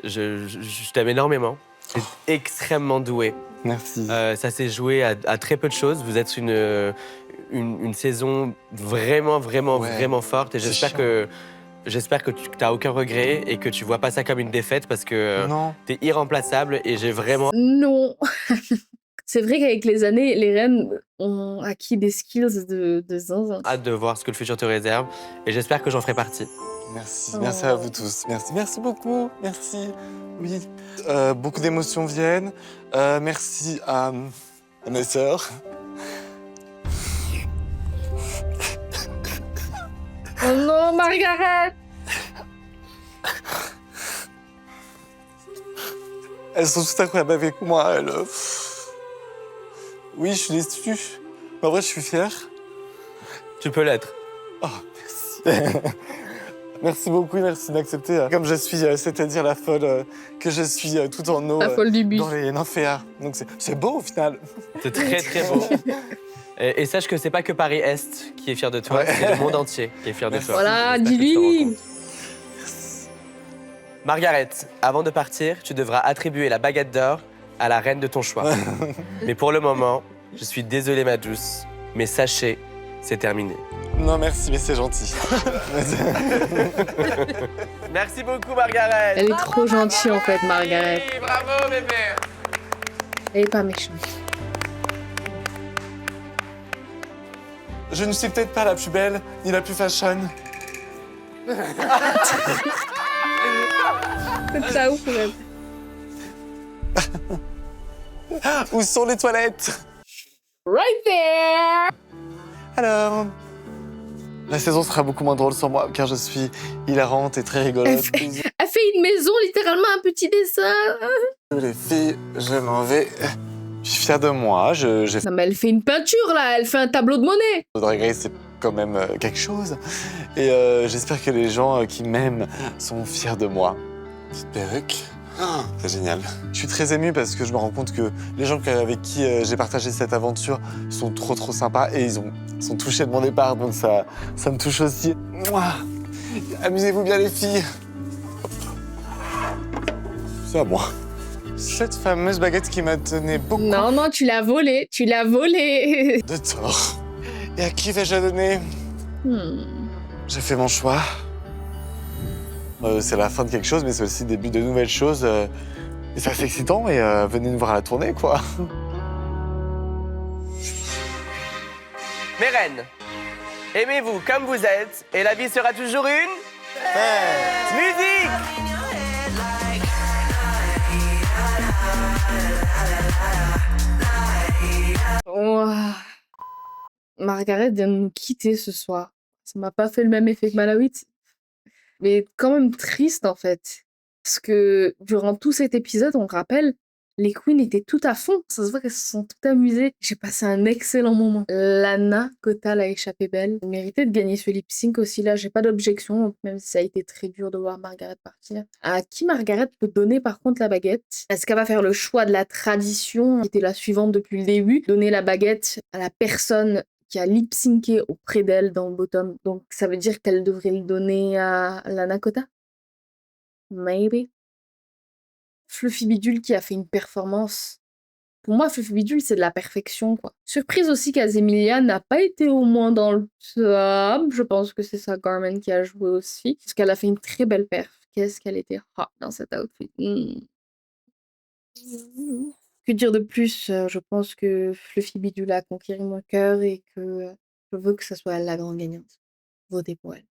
je t'aime énormément. Tu es extrêmement douée. Merci. Ça s'est joué à très peu de choses. Vous êtes une saison vraiment forte et j'espère que tu n'as aucun regret et que tu vois pas ça comme une défaite parce que tu es irremplaçable et j'ai vraiment... Non. C'est vrai qu'avec les années, les reines ont acquis des skills de zinzin. Hâte de voir ce que le futur te réserve et j'espère que j'en ferai partie. Merci, merci à vous tous. Merci beaucoup. Merci. Oui, beaucoup d'émotions viennent. Merci à mes sœurs. Oh non, Margaret! Elles sont toutes incroyables avec moi. Oui, je suis déçu. Mais en vrai, je suis fier. Tu peux l'être. Oh, merci. Merci beaucoup, merci d'accepter comme je suis, c'est-à-dire la folle que je suis tout en eau La folle du bus. dans les nymphéas. Donc c'est beau au final. C'est très très beau. Et sache que c'est pas que Paris-Est qui est fier de toi, c'est le monde entier qui est fier de toi. Voilà, dis-lui! Margaret, avant de partir, tu devras attribuer la baguette d'or à la reine de ton choix. Mais pour le moment, je suis désolé ma douce, mais sachez, c'est terminé. Non, merci, mais c'est gentil. Merci beaucoup, Margaret. Elle est trop gentille, en fait, Margaret. Bravo, bébé. Elle est pas méchante. Je ne suis peut-être pas la plus belle, ni la plus fashion. C'est ça ouf, même. Où sont les toilettes? Right there! Alors, la saison sera beaucoup moins drôle sans moi, car je suis hilarante et très rigolote. Elle fait une maison, littéralement un petit dessin. Les filles, je m'en vais. Je suis fier de moi. Non, mais elle fait une peinture, là. Elle fait un tableau de Monet. Drag Race, c'est quand même quelque chose. Et j'espère que les gens qui m'aiment sont fiers de moi. Petite perruque. C'est génial. Je suis très ému parce que je me rends compte que les gens avec qui j'ai partagé cette aventure sont trop sympas et ils sont touchés de mon départ, donc ça me touche aussi. Mouah. Amusez-vous bien les filles. C'est à moi. Cette fameuse baguette qui m'a donné beaucoup Non, tu l'as volée. Tu l'as volée. de tort. Et à qui vais-je la donner? J'ai fait mon choix. C'est la fin de quelque chose, mais c'est aussi le début de nouvelles choses. Et c'est assez excitant, et venez nous voir à la tournée, quoi. Mes reines, aimez-vous comme vous êtes, et la vie sera toujours une... Musique! Ouah. Margaret vient de nous quitter ce soir. Ça m'a pas fait le même effet que Malawit. Mais quand même triste, en fait. Parce que durant tout cet épisode, on rappelle, les queens étaient tout à fond. Ça se voit qu'elles se sont toutes amusées. J'ai passé un excellent moment. Lana Kota l'a échappé belle. Elle méritait de gagner ce lip sync aussi. Là, j'ai pas d'objection, même si ça a été très dur de voir Margaret partir. À qui Margaret peut donner par contre la baguette? Est-ce qu'elle va faire le choix de la tradition, qui était la suivante depuis le début? Donner la baguette à la personne qui a lip-synké auprès d'elle dans le bottom. Donc ça veut dire qu'elle devrait le donner à Lana Kota? Maybe. Fluffy Bidule qui a fait une performance. Pour moi, Fluffy Bidule, c'est de la perfection, quoi. Surprise aussi qu'Azemilia n'a pas été au moins dans le top. Je pense que c'est sa Garment qui a joué aussi. Parce qu'elle a fait une très belle perf. Qu'est-ce qu'elle était hot dans cet outfit. Que dire de plus? Je pense que Fluffy Bidule a conquis mon cœur et que je veux que ce soit elle la grande gagnante. Votez pour elle.